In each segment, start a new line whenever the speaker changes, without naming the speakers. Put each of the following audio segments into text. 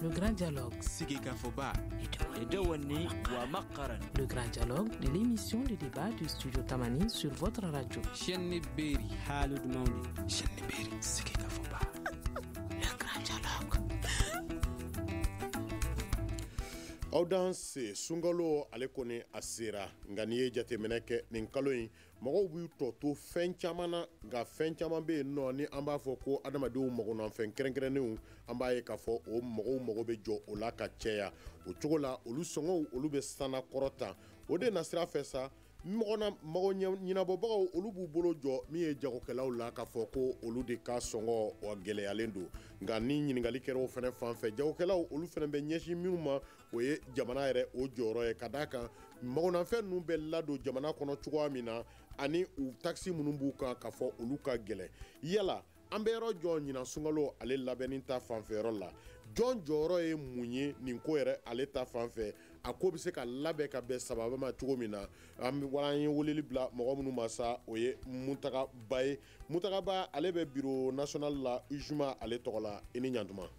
Le grand dialogue. Le grand dialogue de l'émission de débat du studio Tamani sur votre radio. Le grand dialogue.
Audience sungalo ale kone asira ngani jateminɛ kɛ nin kalo in mɔgɔw b'u tɔ to fɛn caman na nka fɛn caman bɛ yen nɔ ni an b'a fɔ ko adamadenw magonanfɛn kɛrɛnkɛrɛnnenw an b'a ye k'a fɔ o mɔgɔw mago bɛ jɔ o la ka caya o cogo la olu sɔngɔw olu bɛ sana kɔrɔta o de na sira fɛ sa mɔgɔ ɲinabɔbagaw olu b'u bolo jɔ min ye jagokɛlaw la k'a fɔ ko olu de ka sɔngɔ o gɛlɛyalen don nka ni ɲininkali kɛra o fana fan fɛ jagokɛlaw olu fana bɛ ɲɛsin minnu ma o ye jamana yɛrɛ o jɔyɔrɔ ye ka d'a kan magonanfɛn ninnu bɛ ladon jamana kɔnɔ cogoya min na ani u taxi minnu b'u kan k'a fɔ olu ka gɛlɛn yala an bɛ yɔrɔ jɔn ɲinan sunkalo ale labɛnni ta fanfɛyɔrɔ la jɔn jɔyɔrɔ ye mun ye nin ko yɛrɛ ale ta fanfɛ a ko bɛ se ka labɛn ka bɛn sababa ma cogo min na an ye weleli bila mɔgɔ minnu ma sa o ye Mutaka Ba ye Mutaka Ba ale bɛ bureau national la UJUMA ale tɔgɔ la i ni ɲantuma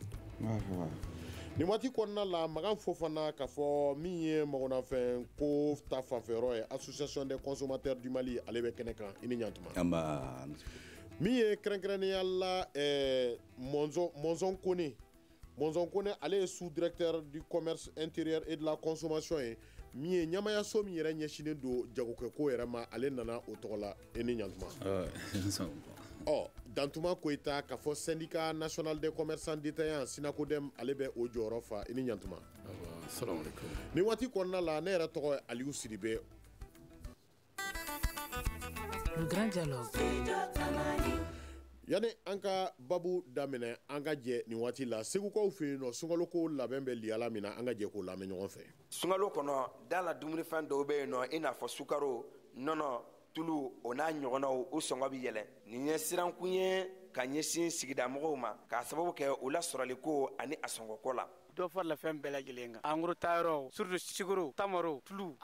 nin waati kɔnɔna la Magan Fofana k'a fɔ min ye magonanfɛn ko ta fanfɛyɔrɔ ye association des consommateurs du Mali ale bɛ kɛnɛ kan i ni ɲantuma min ye kɛrɛnkɛrɛnnenya la Monzon Kone ale ye sous-directeur du commerce intérieur et de la consommation ye min ye ɲamayaso min yɛrɛ ɲɛsinen don jagokɛko yɛrɛ ma ale nana o tɔgɔ la i ni ɲantuma Dantuma Koyita k'a fɔ syndicat national des commerçants détaillants Sinakodem ale bɛ o jɔyɔrɔ fa i ni ɲantuma nin waati kɔnɔna la ne yɛrɛ tɔgɔ ye Aliou Sidibe.
Le grand dialogue.
Yani an ka babu daminɛ an ka jɛ nin waati la segukaw fɛ yen nɔ sunkaloko labɛn bɛ liyala min na an ka jɛ k'o lamɛn ɲɔgɔn fɛ.
Sunkalo kɔnɔ da la dumunifɛn dɔw bɛ yen nɔ i n'a fɔ sukaro nɔnɔ tulu o n'a ɲɔgɔnnaw o sɔngɔ bɛ yɛlɛ nin ye sirankun ye ka ɲɛsin sigida mɔgɔw ma k'a sababu kɛ o lasɔrɔliko ani a sɔngɔko la.
Dɔ farala fɛn bɛɛ lajɛlen kan engrais taayɔrɔ surtout sikoro tamaro tulu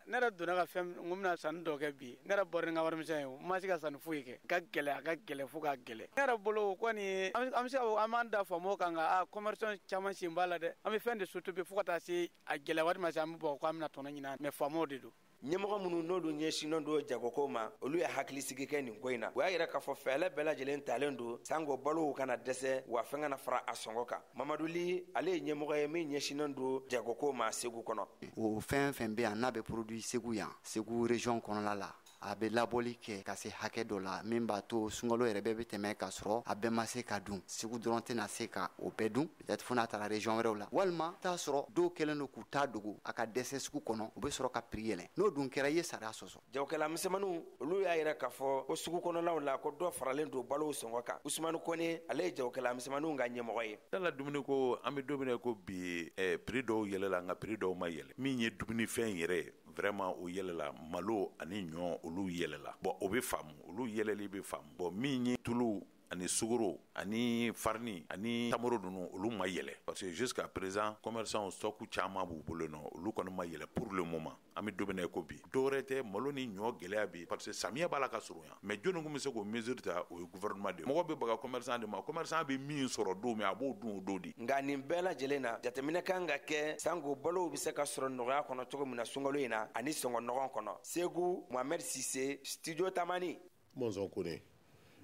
ne yɛrɛ donna ka fɛn n ko bɛna sanni dɔ kɛ bi ne yɛrɛ bɔra ni n ka warimisɛn ye o ma se ka sanni foyi kɛ a ka gɛlɛ fo ka gɛlɛ ne yɛrɛ bolo kɔni an bɛ se ka an b'an da faamu kan nka commerçant caman sen b'a la dɛ an bɛ fɛn de sotobi fo ka taa se a gɛlɛ waati ma se an bɛ bɔ k'an bɛna tɔnɔ ɲini mais faamaw de don.
Ɲɛmɔgɔ minnu n'olu ɲɛsinnen don jagoko ma olu ye hakilisigi kɛ nin ko in na o y'a yira k'a fɔ fɛɛrɛ bɛɛ lajɛlen talen don sango balow kana dɛsɛ wa fɛn kana fara a sɔngɔ kan Mamadu Li ale ye ɲɛmɔgɔ ye min ɲɛsinnen don jagoko ma Segu kɔnɔ
o fɛn fɛn bɛ yan n'a bɛ produit Segu yan Segu région kɔnɔna la a bɛ labɔli kɛ ka se hakɛ dɔ la min b'a to sunkalo yɛrɛ bɛɛ bɛ tɛmɛ ka sɔrɔ a bɛɛ ma se ka dun Segu dɔrɔn tɛna se ka o bɛɛ dun peut-être fo n'a taara région wɛrɛw la walima t'a sɔrɔ dɔw kɛlen don k'u ta dogo a ka dɛsɛ sugu kɔnɔ u bɛ sɔrɔ ka prix yɛlɛn n'o dun kɛra i ye sariya sɔsɔ.
Jagokɛla misɛnmaninw olu y'a yira k'a fɔ ko sugu kɔnɔlaw la ko dɔ faralen don balow sɔngɔ kan Usumani Kone ale ye jagokɛla misɛnmaninw ka ɲɛmɔgɔ ye.
Dala dumuni ko an bɛ don min na ko bi prix dɔw yɛlɛla nka prix dɔw ma yɛlɛ min ye dumunifɛn yɛrɛ vraiment o yɛlɛla malo ani ɲɔ olu yɛlɛla bon o bɛ faamu olu yɛlɛli bɛ faamu bon min ye tulu ani sugaro ani farni ani tamaro ninnu olu ma yɛlɛ parce que jusqu'à présent commerçants stock caman b'u bolo nɔ olu kɔni ma yɛlɛ pour le moment an bɛ don min na ko bi dɔwɛrɛ tɛ malo ni ɲɔ gɛlɛya bi parce que samiyɛ b'a la ka surunya mais jɔnni kun bɛ se k'o mesure ta o ye gouvernement de mɔgɔ bɛ baga commerçant de ma commerçant bɛ min sɔrɔ don min a b'o dun o don de.
Nka nin bɛɛ lajɛlen na jateminɛ kan ka kɛ sango balow bɛ se ka sɔrɔ nɔgɔya kɔnɔ cogo min na sunkalo in na ani sɔngɔ nɔgɔn kɔnɔ Segu Mohamed Sise studio Tamani.
Monzon Kone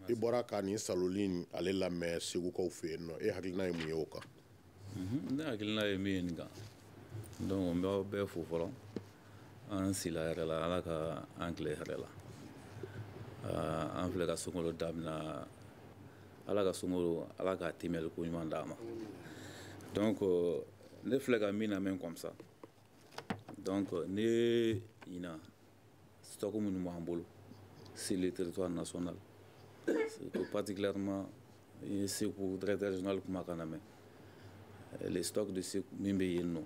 i bɔra ka nin saloli ale lamɛn segukaw fɛ yen nɔ e hakilina ye mun ye o kan.
Ne hakilina ye min ye nin kan donc n bɛ bɛɛ fo fɔlɔ an sila yɛrɛ la ala ka an tile hɛrɛ la an filɛ ka sunkalo daminɛ ala ka sunkalo ala ka temɛli ko ɲuman d'a ma donc ne filɛ ka min lamɛn comme ça donc ne ɲina stock minnu b'an bolo sur le territoire national particulièrement Segu directeur général kuma kana mɛ les stocks de Segu min bɛ yen nɔ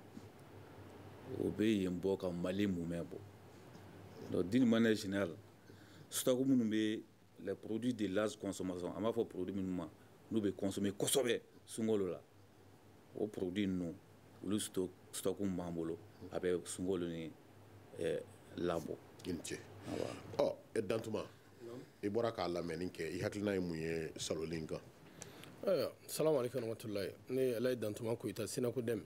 o bɛ yen bɔ ka Mali mumɛ bɔ donc d'une manière générale stock minnu bɛ les produits de large consommation an b'a fɔ produit minnu ma n'u bɛ consommer kosɛbɛ sunkalo la o produit ninnu olu stock min b'an bolo a bɛ sunkalo ni labɔ.
I ni ce. Dantuma i bɔra k'a lamɛnni kɛ i hakilina ye mun ye saloli kan.
Salamu alaikum warahmatullahi ne alai dan tuma ko ita sina ko dem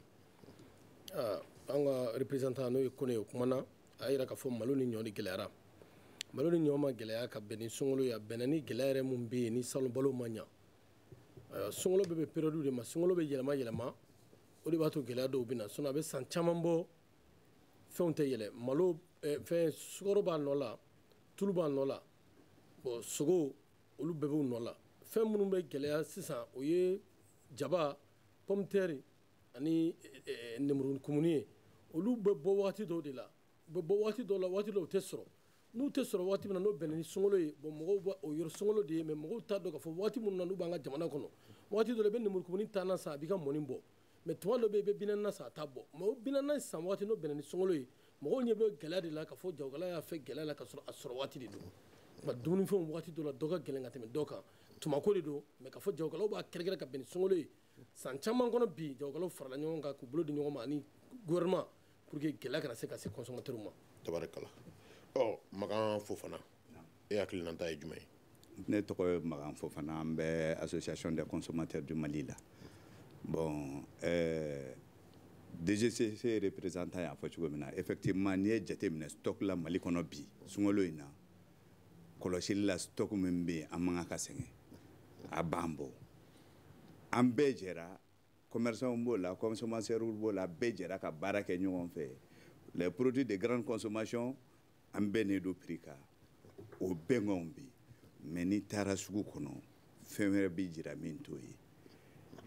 an ga representant no ko ne kuma na ayira ka fo malo ni nyoni gelera malo ni nyoma gelaya ka beni sungolo ya benani gelere mun be ni salo balo manya sungolo be periode de ma sungolo be yelema o de bato gelaya do bina sona be san chaman bo fonte yele malo fe sugoro ba nola tulu ba nola bo sugo olu bebe u nola fɛn minnu bɛ gɛlɛya sisan o ye jaba pomme terre ani nemuru kumuni ye olu bɛ bɔ waati dɔw de la u bɛ bɔ waati dɔw la waati dɔw tɛ sɔrɔ n'u tɛ sɔrɔ waati min na n'o bɛnna ni sunkalo ye bon mɔgɔw b'a o yɔrɔ sunkalo de ye mais mɔgɔw t'a dɔn k'a fɔ waati minnu na n'u b'an ka jamana kɔnɔ waati dɔ la i bɛ nemuru kumuni tan na san a b'i ka mɔni bɔ mais tuma dɔ bɛ yen i bɛ binani na san a t'a bɔ mais o binani na san waati n'o bɛnna ni sunkalo ye mɔgɔw ɲɛ bɛ gɛlɛya de la k'a fɔ jagokɛla y'a fɛ gɛlɛya la ka sɔrɔ a sɔrɔ waati de don nka dumunifɛnw waati dɔ la dɔ ka gɛlɛn ka tɛmɛ dɔ kan tumako de don mais k'a fɔ jagokɛlaw b'a kɛrɛkɛrɛ ka bɛn ni sunkalo ye san caman kɔnɔ bi jagokɛlaw farala ɲɔgɔn kan k'u bolo di ɲɔgɔn ma ani gouvernement pour que gɛlɛya kana se ka se consommateurs ma.
tabarikala Magan Fofana e hakilinanta ye jumɛn ye?
Ne tɔgɔ ye Magan Fofana, an bɛ association des consommateurs du Mali la. Bon DGCC représentant y'a fɔ cogo min na effectivement n'i ye jate minɛ stock la Mali kɔnɔ bi sunkalo in na kɔlɔsili la stock min bɛ yen an man ka sɛgɛn a b'an bɔ an bɛɛ jɛra commerçants b'o la consommateurs b'o la bɛɛ jɛra ka baara kɛ ɲɔgɔn fɛ les produits de grande consommation an bɛɛ ne do prix kan o bɛnkanw bɛ mais n'i taara sugu kɔnɔ fɛn wɛrɛ bɛ jira min t'o ye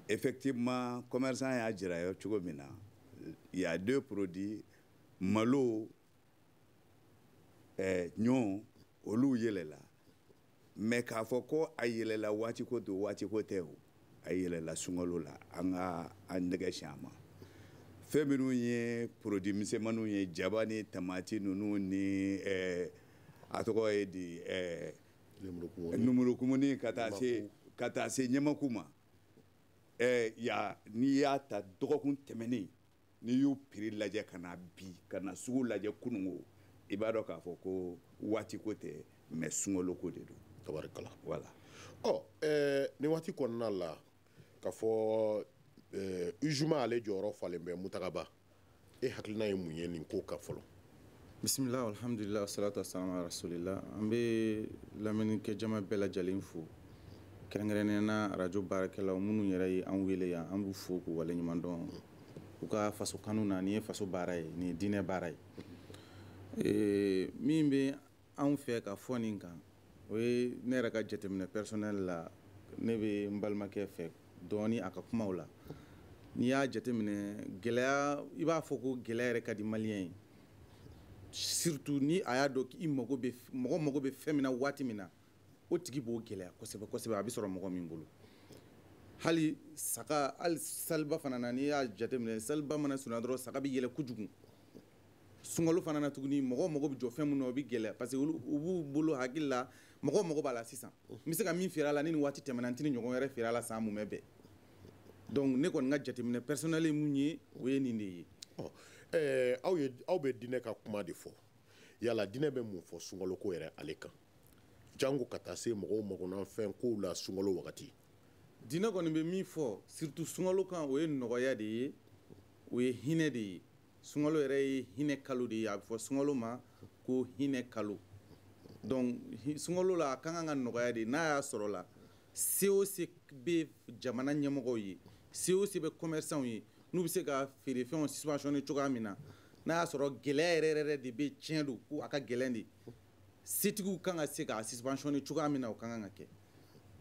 effectivement commerçant y'a jira yɔrɔ cogo min na il y a deux produits malo ɲɔ olu yɛlɛla mais k'a fɔ ko a yɛlɛla waati ko don waati ko tɛ o a yɛlɛla sunkalo la an ka an nɛgɛ siɲɛ ma fɛn minnu ye produit misɛnmaninw ye jaba ni tamati ninnu ni a tɔgɔ ye di numurukumuni ka taa se ɲɛmaku ma n'i y'a ta dɔgɔkun tɛmɛnen n'i y'u prix lajɛ ka na bi ka na sugu lajɛ kunungo i b'a dɔn k'a fɔ ko waati ko tɛ mais sunkalo ko de don.
tabarikala
voilà.
ni waati kɔnɔna la k'a fɔ ujuma ale jɔyɔrɔ falen bɛ Mutagaba e hakilina ye mun ye nin ko kan fɔlɔ?
Bismillah, alhamdulillah, salatu wassalamu ala rasulillah. An bɛ lamɛnnikɛ jama bɛɛ lajɛlen fo kɛrɛnkɛrɛnnenya na radio baarakɛlaw minnu yɛrɛ ye an wele yan an b'u fo k'u waleɲuman dɔn u ka faso kanu na nin ye faso baara ye nin ye diinɛ baara ye min bɛ anw fɛ ka fɔ nin kan o ye ne yɛrɛ ka jateminɛ personnel la ne bɛ n balimakɛ fɛ dɔɔni a ka kumaw la n'i y'a jateminɛ gɛlɛya i b'a fɔ ko gɛlɛya yɛrɛ ka di maliyɛn ye surtout ni a y'a dɔn i mɔgɔ mago bɛ fɛn min na waati min na o tigi b'o gɛlɛya kosɛbɛ kosɛbɛ a bɛ sɔrɔ mɔgɔ min bolo hali saga hali saliba fana na n'i y'a jateminɛ saliba mana surunya dɔrɔn saga bɛ yɛlɛ kojugu sunkalo fana na tuguni mɔgɔ mago bɛ jɔ fɛn min na o bɛ gɛlɛya parce que u b'u bolo hakili la mɔgɔ mago b'a la sisan n bɛ se ka min feere a la ni nin waati tɛmɛna n tɛ nin ɲɔgɔn wɛrɛ feere a la san mun bɛ bɛn donc ne kɔni ka jateminɛ personnel ye mun ye o ye nin de ye.
aw bɛ diinɛ ka kuma de fɔ yala diinɛ bɛ mun fɔ sunkalo ko yɛrɛ ale kan jango ka taa se mɔgɔw magonanfɛn kow la sunkalo wagati?
diinɛ kɔni bɛ min fɔ surtout sunkalo kan o ye nɔgɔya de ye o ye hinɛ de ye sunkalo yɛrɛ ye hinɛ kalo de ye a bɛ fɔ sunkalo ma ko hinɛ kalo donc sunkalo la a ka kan ka nɔgɔya de n'a y'a sɔrɔ la COC bɛ jamana ɲɛmɔgɔw ye COC bɛ commerçants ye n'u bɛ se ka feerefɛnw subventionner cogoya min na n'a y'a sɔrɔ gɛlɛya yɛrɛ de bɛ tiɲɛ don ko a ka gɛlɛn de setigiw kan ka se k'a subventionner cogoya min na o ka kan ka kɛ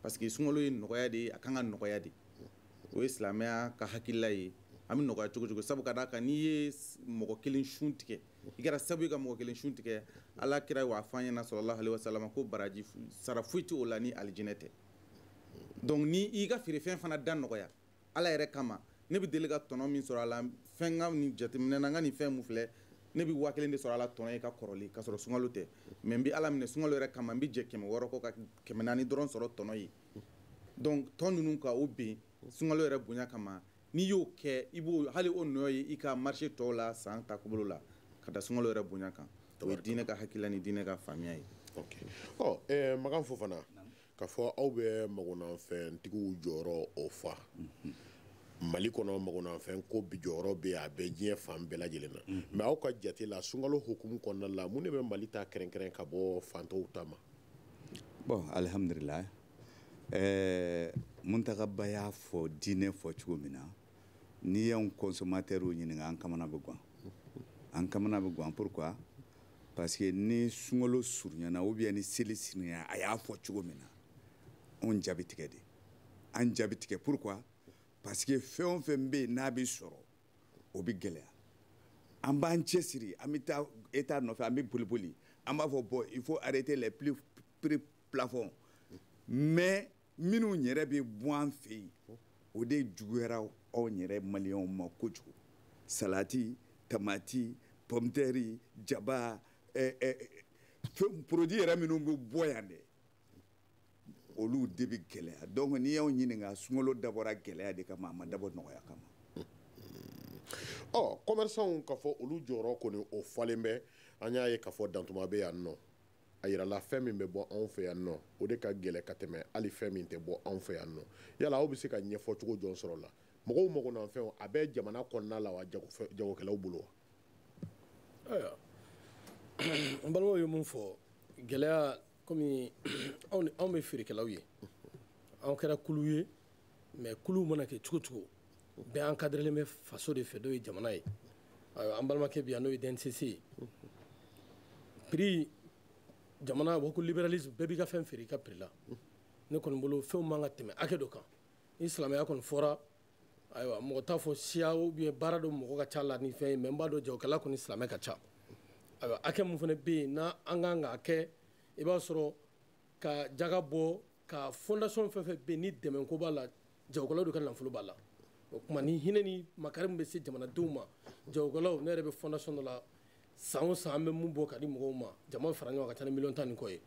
parce que sunkalo ye nɔgɔya de ye a kan ka nɔgɔya de o ye silamɛya ka hakilila ye an bɛ nɔgɔya cogo cogo sabu ka d'a kan n'i ye mɔgɔ kelen sun tigɛ i kɛra sabu ye ka mɔgɔ kelen sun tigɛ ala kira wa f'an ɲɛna sallallahu alaihi wasallam ko baraji sara foyi tɛ o la ni alijinɛ tɛ donc ni i ka feerefɛn fana da nɔgɔya ala yɛrɛ kama ne bɛ deli ka tɔnɔ min sɔrɔ a la fɛn ka nin jateminɛ na n ka nin fɛn mun filɛ ne bɛ 1000 de sɔrɔ a la tɔnɔ ye ka kɔrɔlen ka sɔrɔ sunkalo tɛ mais n bɛ ala minɛ sunkalo yɛrɛ kama n bɛ jɛ 600 kɔ ka 400 dɔrɔn sɔrɔ tɔnɔ ye donc tɔn ninnu ka o ben sunkalo yɛrɛ bonya kama n'i y'o kɛ i b'o hali o nɔ ye i ka marché tɔw la san takubolo la ka da sunkalo yɛrɛ bonya kan o ye diinɛ ka hakilila ni diinɛ ka faamuya ye.
ok Magan Fofana k'a fɔ aw bɛ magonanfɛntigiw jɔyɔrɔ o fa mali kɔnɔ magonanfɛn ko bi jɔyɔrɔ bɛ a bɛ diɲɛ fan bɛɛ lajɛlen na mais aw ka jate la sunkalo hukumu kɔnɔna la mun de bɛ mali ta kɛrɛnkɛrɛn ka bɔ fantɔw ta ma
bon alhamdulillah Muntagaba y'a fɔ diinɛ fɔ cogo min na n'i y'anw consommateurs ɲininka an kamana bɛ gan an kamana bɛ gan pourquoi parce que ni sunkalo surunyana ou bien ni seli surunyana a y'a fɔ cogo min na anw jaabi tigɛ de an jaabi tigɛ pourquoi parce que fɛn o fɛn bɛ yen n'a bɛ sɔrɔ o bɛ gɛlɛya an b'an cɛsiri an bɛ taa état nɔfɛ an bɛ boli an b'a fɔ bon il faut arrêter les prix plafonds mais minnu yɛrɛ bɛ bɔ an fɛ yen o de juguyara anw yɛrɛ maliyɛnw ma kojugu salati tamati pomme de terre jaba produit yɛrɛ minnu bɛ bɔ yan dɛ olu de bɛ gɛlɛya donc n'i y'anw ɲininka sunkalo dabɔra gɛlɛya de kama a ma dabɔ nɔgɔya kama
commerçants k'a fɔ olu jɔyɔrɔ kɔni o falen bɛ an y'a ye k'a fɔ dantuma bɛ yan nɔ a yirala fɛn min bɛ bɔ anw fɛ yan nɔ o de ka gɛlɛ ka tɛmɛ hali fɛn min tɛ bɔ anw fɛ yan nɔ yala aw bɛ se ka ɲɛfɔ cogo jɔn sɔrɔ la mɔgɔw magonanfɛnw a bɛ jamana kɔnɔna la wa jagokɛlaw bolo wa
ayiwa n balimaw ye mun fɔ gɛlɛya komi anw bɛ feerekɛlaw ye anw kɛra kulu ye mais kulu mana kɛ cogo cogo bɛɛ encadrelen bɛ faso de fɛ n'o ye jamana ye ayiwa an balimakɛ bi yan n'o ye DNCC ye prix jamana bɔ ko libéralisme bɛɛ b'i ka fɛn feere i ka prix la ne kɔni bolo fɛnw man ka tɛmɛ hakɛ dɔ kan ni silamɛya kɔni fɔra ayiwa mɔgɔ t'a fɔ siya ou bien baara dɔ mɔgɔ ka ca la ni fɛn ye mais n b'a dɔn jagokɛla kɔni silamɛ ka ca ayiwa hakɛ mun fana bɛ yen n'a an kan k'a kɛ i b'a sɔrɔ ka jaga bɔ ka fondation fɛn fɛn bɛ yen ni dɛmɛko b'a la jagokɛlaw de ka nafolo b'a la o tuma ni hinɛ ni makari min bɛ se jamanadenw ma jagokɛlaw ne yɛrɛ bɛ fondation dɔ la san o san an bɛ mun bɔ ka di mɔgɔw ma jama fara ɲɔgɔn ka ca ni 10,000,000 ni kɔ ye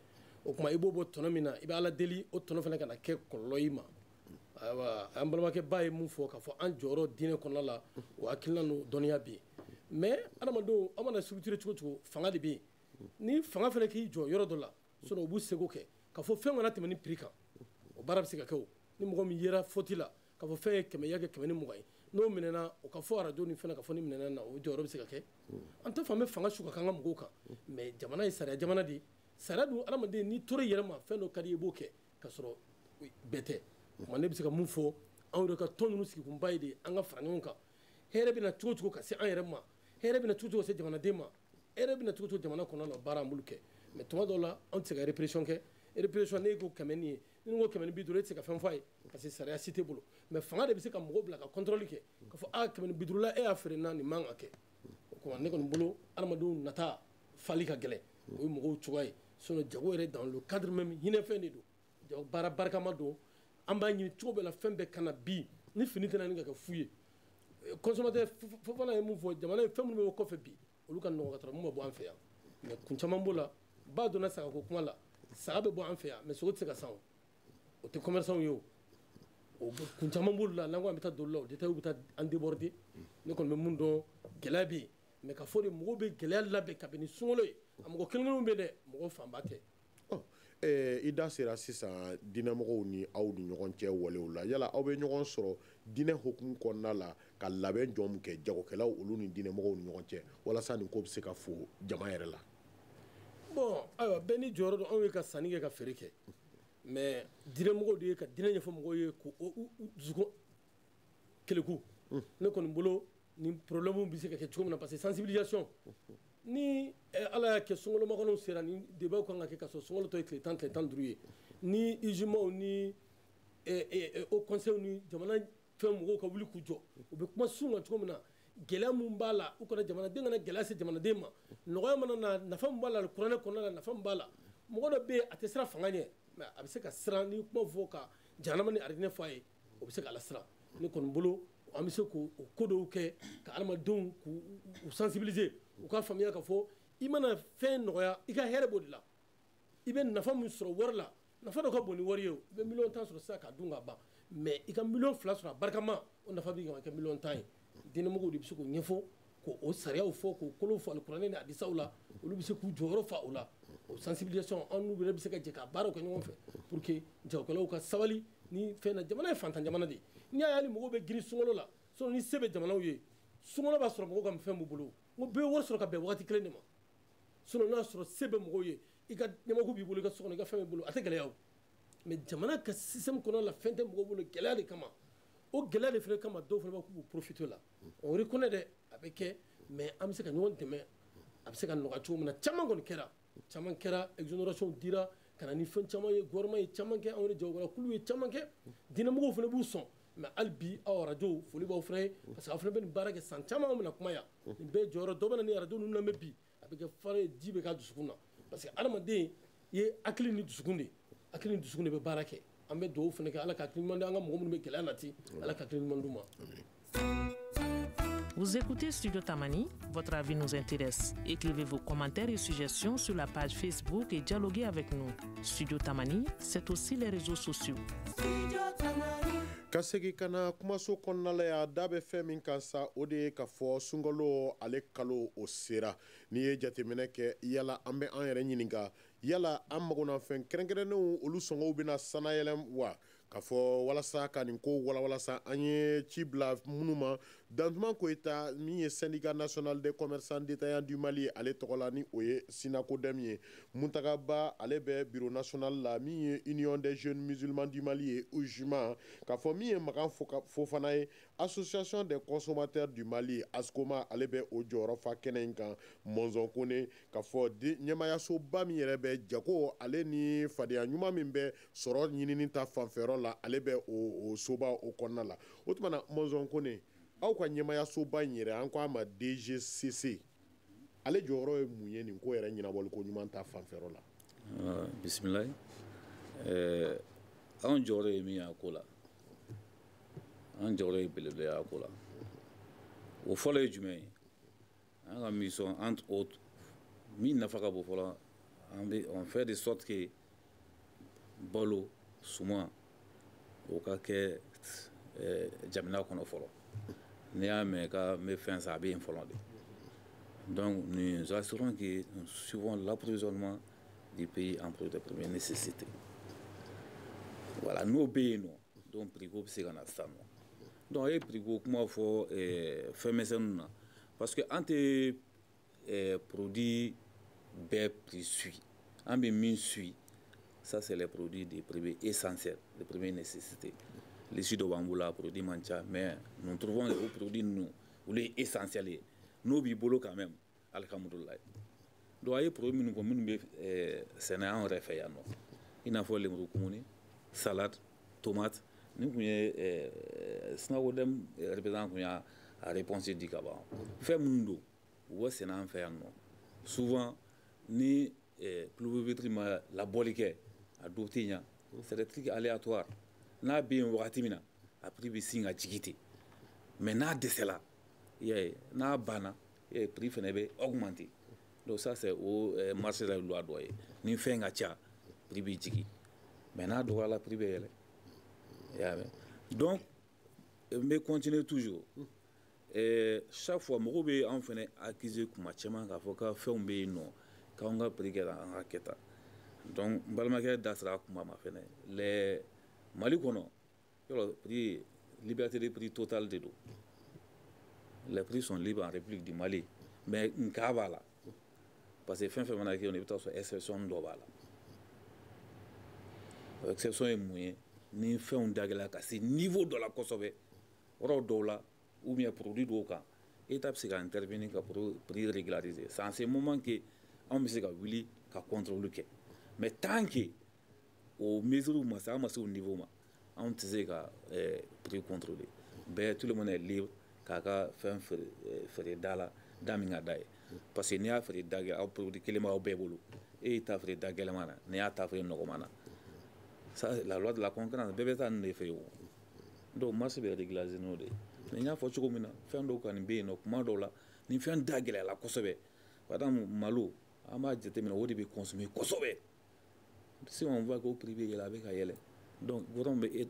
o tuma i b'o bɔ tɔnɔ min na i bɛ ala deli o tɔnɔ fana ka na kɛ kɔlɔlɔ i ma ayiwa an balimakɛ ba ye mun fɔ k'a fɔ an jɔyɔrɔ diinɛ kɔnɔna la o hakilina n'o dɔnniya bɛ yen mais adamadenw an mana structuré cogo cogo fanga de bɛ yen ni fanga fana k'i jɔ yɔrɔ dɔ la sinon u b'u seko kɛ k'a fɔ fɛn kana tɛmɛ ni prix kan o baara bɛ se ka kɛ o ni mɔgɔ min yera faute la k'a fɔ fɛn ye 100 ya kɛ 120 ye n'o minɛna o ka fɔ radio ni fɛn k'a fɔ ni minɛna na o jɔyɔrɔ bɛ se ka kɛ an tɛ fan bɛ fanga su ka kan ka mɔgɔw kan mais jamana ye sariya jamana de ye sariya dun adamaden n'i tora i yɛrɛ ma fɛn dɔ ka di i b'o kɛ k'a sɔrɔ bɛɛ tɛ o tuma ne bɛ se ka mun fɔ anw yɛrɛ ka tɔn ninnu sigikunba ye de an ka fara ɲɔgɔn kan hɛrɛ bɛ na cogo cogo ka se an yɛrɛ ma hɛrɛ bɛ na cogo cogo ka se jamanaden ma hɛrɛ bɛ na cogo cogo jamana kɔnɔna na baara an bolo kɛ mais tuma dɔw la anw tɛ se ka répression kɛ répression ne ko 100 ni ye ni ko 150 e tɛ se ka fɛn fɔ a ye parce que sariya si tɛ bolo mais fanga de bɛ se ka mɔgɔw bila ka contrôle kɛ k'a fɔ 150 la e y'a feere na nin man ka kɛ o kuma ne kɔni bolo adamadenw nata fali ka gɛlɛn o ye mɔgɔw cogoya ye sinon jago yɛrɛ dans le cadre même hinɛ fɛn de don jago baara barikama don an b'a ɲini cogo bɛɛ la fɛn bɛɛ kana bi ni fini tɛna ni ka kɛ fu ye consommateur fana ye mun fɔ jamana ye fɛn minnu bɛ bɔ kɔfɛ bi olu ka nɔgɔ ka tɛmɛ mun bɛ bɔ an fɛ yan mais kun caman b'o la ba donna sagako kuma la saga bɛ bɔ an fɛ yan mais sogo tɛ se ka san o tɛ commerçant ye o kun caman b'olu la n'an ko an bɛ taa dolu la o détail bɛ taa an déborder ne kɔni bɛ mun dɔn gɛlɛya bɛ yen mais ka fɔ de mɔgɔw bɛ gɛlɛya labɛn ka bɛn ni sunkalo ye a mɔgɔ kelen-kelenw bɛ dɛ mɔgɔ fanba tɛ
i da sera sisan diinɛmɔgɔw ni aw ni ɲɔgɔn cɛ walew la yala aw bɛ ɲɔgɔn sɔrɔ diinɛ hukumu kɔnɔna la ka labɛn jɔn min kɛ jagokɛlaw olu ni diinɛmɔgɔw ni ɲɔgɔn cɛ walasa nin ko bɛ se ka fo jama yɛrɛ la
bon ayiwa bɛɛ ni jɔyɔrɔ don anw ye ka sanni kɛ ka feere kɛ mais diinɛmɔgɔw de ye ka diinɛ ɲɛfɔ mɔgɔw ye k'u dusukun keleku ne kɔni bolo nin problème bɛ se ka kɛ cogo min na parce que sensibilisation ni ala y'a kɛ sunkalo makɔnɔw sera ni débat kan ka kɛ ka sɔrɔ sunkalo tɔ ye tile 10 tile 15 ye ni ijumaw ni au conseil ni jamana fɛn mɔgɔw ka wuli k'u jɔ u bɛ kuma sun kan cogo min na gɛlɛya mun b'a la u kana jamanaden kana gɛlɛya se jamanaden ma nɔgɔya mana na nafa min b'a la kuranɛ kɔnɔna la nafa min b'a la mɔgɔ dɔ bɛ yen a tɛ sira fanga ɲɛ mais a bɛ se ka siran ni kuma fɔ ka jahanama ni aridinɛ fɔ a ye o bɛ se ka ala siran ne kɔni bolo an bɛ se k'o ko dɔw kɛ ka adamadenw k'u sensibiliser u ka faamuya ka fɔ i mana fɛn nɔgɔya i ka hɛrɛ b'o de la i bɛ nafa min sɔrɔ wari la nafa dɔ ka bon ni wari ye o i bɛ 1,000,000 sɔrɔ sisan k'a dun ka ban mais i ka 2,000,000 sɔrɔ a barikama o nafa b'i kan ka kɛ 1,000,000 ye diinɛmɔgɔw de bɛ se k'o ɲɛfɔ k'o sariyaw fɔ k'o kolow fɔ alikuranɛ ni hadisaw la olu bɛ se k'u jɔyɔrɔ fa o la o sensibilisation an n'u yɛrɛ bɛ se ka jɛ ka baaraw kɛ ɲɔgɔn fɛ pour que jagokɛlaw ka sabali ni fɛn na jamana ye fantan jamana de ye n'i y'a ye hali mɔgɔw bɛ girin sunkalo la sinon ni se bɛ jamanaw ye sunkalo b'a sɔrɔ mɔgɔw ka fɛn b'u bolo n ko bɛɛ ye wari sɔrɔ ka bɛn wagati kelen de ma sinon n'a sɔrɔ se bɛ mɔgɔw ye i ka ɲɛmɔgɔ b'i bolo i ka so kɔnɔ i ka fɛn b'i bolo a tɛ gɛlɛya o mais jamana ka système kɔnɔ la fɛn tɛ mɔgɔw bolo gɛlɛya de kama o gɛlɛya de fana kama dɔw fana b'a k'u b'u profiter la on reconnaît dɛ a bɛ kɛ mais an bɛ se ka ɲɔgɔn dɛmɛ a bɛ se ka nɔgɔya cogo min na caman kɔni kɛra exonération dira ka na ni fɛn caman ye gouvernement ye caman kɛ anw yɛrɛ jagokɛlakulu ye caman kɛ diinɛmɔgɔw fana b'u sɔn mais hali bi aw radio foli b'aw fana ye parce que aw fana bɛ nin baara kɛ san caman aw bɛna kuma yan nin bɛɛ jɔyɔrɔ dɔ bɛ na ni radio ninnu lamɛn bi a bɛ kɛ fara ye ji bɛ k'a dusukun na parce que adamaden ye hakili ni dusukun de hakili ni dusukun de bɛ baara kɛ an bɛ dugawu fana kɛ ala ka hakili ɲuman di an ka mɔgɔ minnu bɛ gɛlɛya nati ala ka hakili ɲuman d'u ma.
Vous écoutez Studio Tamani, votre avis nous intéresse. Écrivez vos commentaires et suggestions sur la page Facebook et dialoguez avec nous. Studio Tamani, c'est aussi les réseaux sociaux.
Ka segi kana kumaso kɔnɔna la ya da bɛ fɛn min kan sa o de ye k'a fɔ sunkalo ale kalo o sera n'i ye jateminɛ kɛ yala an bɛ an yɛrɛ ɲininka yala an magonafɛn kɛrɛnkɛrɛnnenw olu sɔngɔw bɛna sanayɛlɛn wa k'a fɔ walasa ka nin ko walawalasa an ye ci bila minnu ma Dantuma Koyita min ye syndicat national des commerçants détaillants du Mali ale tɔgɔ la ni o ye Sinako Dɛmu ye Muntaka Ba ale bɛ bureau national la min ye union des jeunes musulmans du Mali ye UJMA k'a fɔ min ye Makan Fofana ye association des consommateurs du Mali ASCOMA ale bɛ o jɔyɔrɔ fa kɛnɛ in kan Mɔnzɔn Kone k'a fɔ ɲɛmayasoba min yɛrɛ bɛ jago ale ni fadenya ɲuman min bɛ sɔrɔ ɲinini ta fanfɛyɔrɔ la ale bɛ o soba o kɔnɔna la o tuma na Mɔnzɔn Kone aw ka ɲɛmayasoba in yɛrɛ an ko a ma DGCC ale jɔyɔrɔ ye mun ye nin ko yɛrɛ ɲɛnabɔli ko ɲuman ta fanfɛyɔrɔ la.
Bisimilayi anw jɔyɔrɔ ye min y'a ko la an jɔyɔrɔ ye belebele y'a ko la o fɔlɔ ye jumɛn ye an ka mission entre autres min nafa ka bon fɔlɔ on fait de sorte que balo suman o ka kɛ jamana kɔnɔ fɔlɔ n'i y'a mɛn ka n bɛ fɛn san a bɛ yen fɔlɔ de donc nous assurons que nous suivons l'approvisionnement du pays en produits de première nécessité voilà n'o bɛ yen nɔ donc prix ko bɛ se ka na sisan nɔ donc a ye prix ko kuma fɔ fɛn misɛnninw na parce que an tɛ produit bɛɛ prix suit an bɛ min suit ça c'est les produits de première essentiels de première nécessité les dɔ b'an bolo a produit man ca mais nous trouvons que o produit ninnu olu ye essentiel ye n'o b'i bolo quand même alhamdulilayi donc a ye produit minnu fɔ minnu bɛ sɛnɛ an yɛrɛ fɛ yan nɔ i n'a fɔ lemuru kumuni salade tomate ni tun ye Sinako Dɛmu représentant tun y'a réponse di ka ban fɛn minnu don u bɛ sɛnɛ an fɛ yan nɔ souvent ni pluviométrie ma labɔli kɛ a dɔw tɛ ɲa c'est des trucs aléatoires n'a bɛ yen wagati min na a prix bɛ sin ka jigin ten mais n'a dɛsɛla i y'a ye n'a banna prix fana bɛ augmenter donc ça c'est o marché la loi dɔ ye ni fɛn ka ca prix bɛ jigin mais n'a dɔgɔyala prix bɛ yɛlɛ i y'a mɛn donc n bɛ continuer toujours chaque fois mɔgɔw bɛ anw fana accuser kuma caman k'a fɔ ka fɛnw bɛ yen nɔ k'anw ka prix kɛra an ka kɛ tan donc n balimakɛ da sera a kuma ma fana Mali kɔnɔ yɔrɔ prix liberté de prix totale de don les prix sont libres en République du Mali mais nka b'a la parce que fɛn fɛn mana kɛ i bɛ taa sɔrɔ exception dɔ b'a la exception ye mun ye ni fɛnw dagɛlɛya ka se niveau dɔ la kosɛbɛ yɔrɔ dɔw la ou bien produit dɔw kan État bɛ se ka intervenir ka prix régulariser c'est en ce moment que anw bɛ se ka wuli ka contrôle kɛ mais tant que o mesure ma se an ma se o niveau ma anw tɛ se ka prix contrôler bɛɛ tout le monde est libre k'a ka fɛn feere da la da min ka d'a ye parce que n'i y'a feere da aw produit kelen b'aw bɛɛ bolo e y'i ta feere da gɛlɛman na n'i y'a ta feere nɔgɔman na ça la loi de la concurrence bɛɛ bɛ taa nin de fɛ o donc marché bɛ régulariser n'o de ye mais n y'a fɔ cogo min na fɛn dɔw kɔni bɛ yen nɔ kuma dɔw la ni fɛn da gɛlɛyala kosɛbɛ par exemple malo an b'a jateminɛ o de bɛ consommer kosɛbɛ si on voit que o prix bɛ yɛlɛ a bɛ ka yɛlɛ donc gouvernement bɛ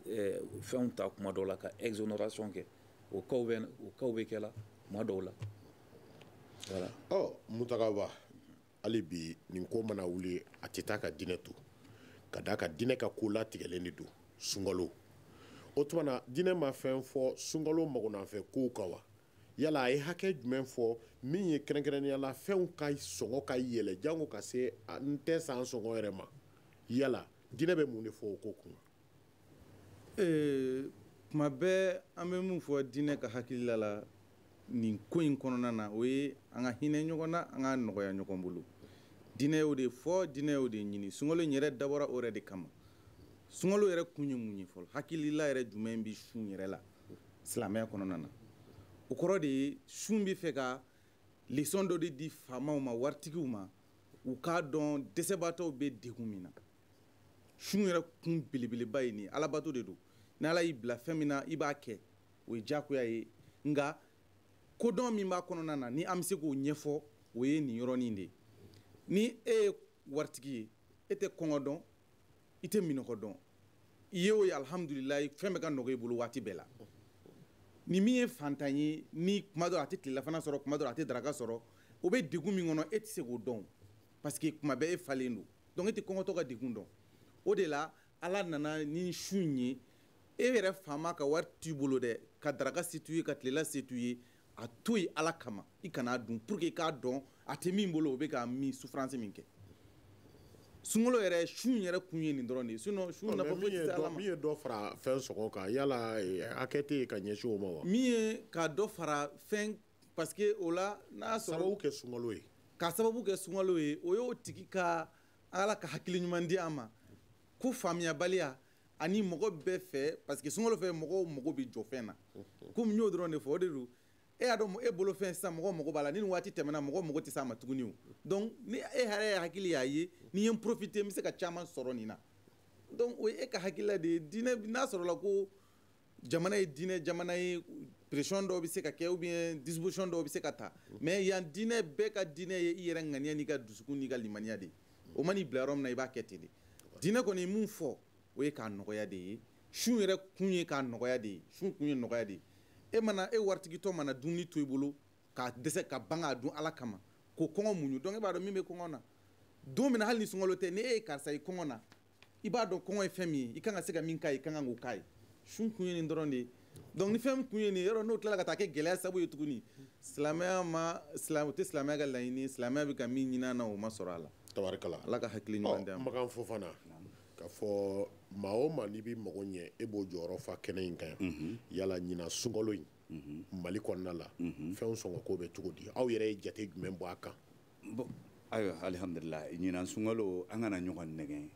fɛnw ta kuma dɔw la ka exonération kɛ o cas bɛ kɛ la kuma dɔw la voilà.
Muntaka Ba hali bi nin ko mana wuli a tɛ taa ka diinɛ to ka da ka diinɛ ka ko latigɛlen de don sunkalo o tuma na diinɛ ma fɛn fɔ sunkalo magonanfɛ kow kan wa yala a ye hakɛ jumɛn fɔ min ye kɛrɛnkɛrɛnnenya fɛnw ka sɔngɔ ka yɛlɛ jango ka se n tɛ san sɔngɔ yɛrɛ ma yala diinɛ bɛ mun de fɔ o ko kun
kuma bɛɛ an bɛ mun fɔ diinɛ ka hakilila la nin ko in kɔnɔna na o ye an ka hinɛ ɲɔgɔn na an ka nɔgɔya ɲɔgɔn bolo diinɛ y'o de fɔ diinɛ y'o de ɲini sunkalo in yɛrɛ dabɔra o yɛrɛ de kama sunkalo yɛrɛ kun ye mun ye fɔlɔ hakilila yɛrɛ jumɛn bɛ sun yɛrɛ la silamɛya kɔnɔna na o kɔrɔ de ye sun bɛ fɛ ka leçon dɔ de di faamaw ma waritigiw ma u k'a dɔn dɛsɛbaatɔw bɛ degun min na sun yɛrɛ kun belebeleba ye nin alabato de don ni ala y'i bila fɛn min na i b'a kɛ o ye diyagoya ye nka kodɔn min b'a kɔnɔna na ni an bɛ se k'o ɲɛfɔ o ye nin yɔrɔnin de ye ni e ye waritigi ye e tɛ kɔngɔ dɔn i tɛ minɔgɔ dɔn i ye o ye alihamudulilayi fɛn bɛ ka nɔgɔ i bolo waati bɛɛ la ni min ye fantan ye ni kuma dɔ a tɛ tilelafana sɔrɔ kuma dɔ a tɛ daraka sɔrɔ o bɛ degun min kɔnɔ e tɛ se k'o dɔn parce que kuma bɛɛ e falen don donc e tɛ kɔngɔtɔ ka degun dɔn o de la ala nana ni sun ye e yɛrɛ faama ka wari t'i bolo dɛ ka daraka se t'u ye ka tilela se t'u ye a to yen ala kama i kana dun pour que i k'a dɔn a tɛ min bolo o bɛ ka min souffrance min kɛ sunkalo yɛrɛ sun yɛrɛ kun ye nin dɔrɔn de ye sinon sun nafa foyi tɛ se ala ma
min ye dɔ fara fɛn sɔngɔ kan yala hakɛ tɛ yen ka ɲɛsin o ma wa
min ye ka dɔ fara fɛn parce que o la n'a sɔrɔ
sababu kɛ sunkalo ye
ka sababu kɛ sunkalo ye o y'o tigi ka ala ka hakili ɲuman di an ma ko faamuyabaliya ani mɔgɔ bɛɛ fɛ parce que sunkalo fɛ mɔgɔw mago bɛ jɔ fɛn na komi n y'o dɔrɔn de fɔ o de don e y'a dɔn e bolo fɛn sisan mɔgɔ mago b'a la ni nin waati tɛmɛna mɔgɔ mago tɛ s'a ma tuguni o donc ni e yɛrɛ ye hakili y'a ye ni ye n profiter n bɛ se ka caman sɔrɔ nin na donc o ye e ka hakilila de ye diinɛ n'a sɔrɔla ko jamana ye diinɛ jamana ye pression dɔw bɛ se ka kɛ ou bien disposition dɔw bɛ se ka ta mais yan diinɛ bɛɛ ka diinɛ ye i yɛrɛ ŋaniya n'i ka dusukun n'i ka limaniya de ye o man'i bila yɔrɔ min na i b'a kɛ ten de diinɛ kɔni ye mun fɔ o ye k'a nɔgɔya de ye sun yɛrɛ kun ye k'a nɔgɔya de ye sun kun ye nɔgɔya de ye e mana e waritigitɔ mana dumuni to i bolo k'a dɛsɛ ka ban k'a dun ala kama k'o kɔngɔ muɲu donc e b'a dɔn min bɛ kɔngɔ na don min na hali ni sunkalo tɛ ni e ye karisa ye kɔngɔ na i b'a dɔn kɔngɔ ye fɛn min ye i kan ka se ka min k'a ye i kan ka k'o k'a ye sun kun ye nin dɔrɔn de ye donc ni fɛn kun ye nin yɔrɔ n'o tilala ka taa kɛ gɛlɛya sabu ye tuguni silamɛya ma o tɛ silamɛya ka laɲini silamɛya bɛ ka min ɲini an na o ma sɔrɔ a la
tabarikala
ala ka hakili ɲuman di an ma
Makan Fofana k'a fɔ maa o maa n'i bɛ mago ɲɛ e b'o jɔyɔrɔ fa kɛnɛ in kan yan yala ɲina sunkalo in mali kɔnɔna la fɛnw sɔngɔ ko bɛ cogo di aw yɛrɛ ye jate jumɛn bɔ a kan
bon ayiwa alhamdulillah ɲinan sunkalo an kana ɲɔgɔn nɛgɛn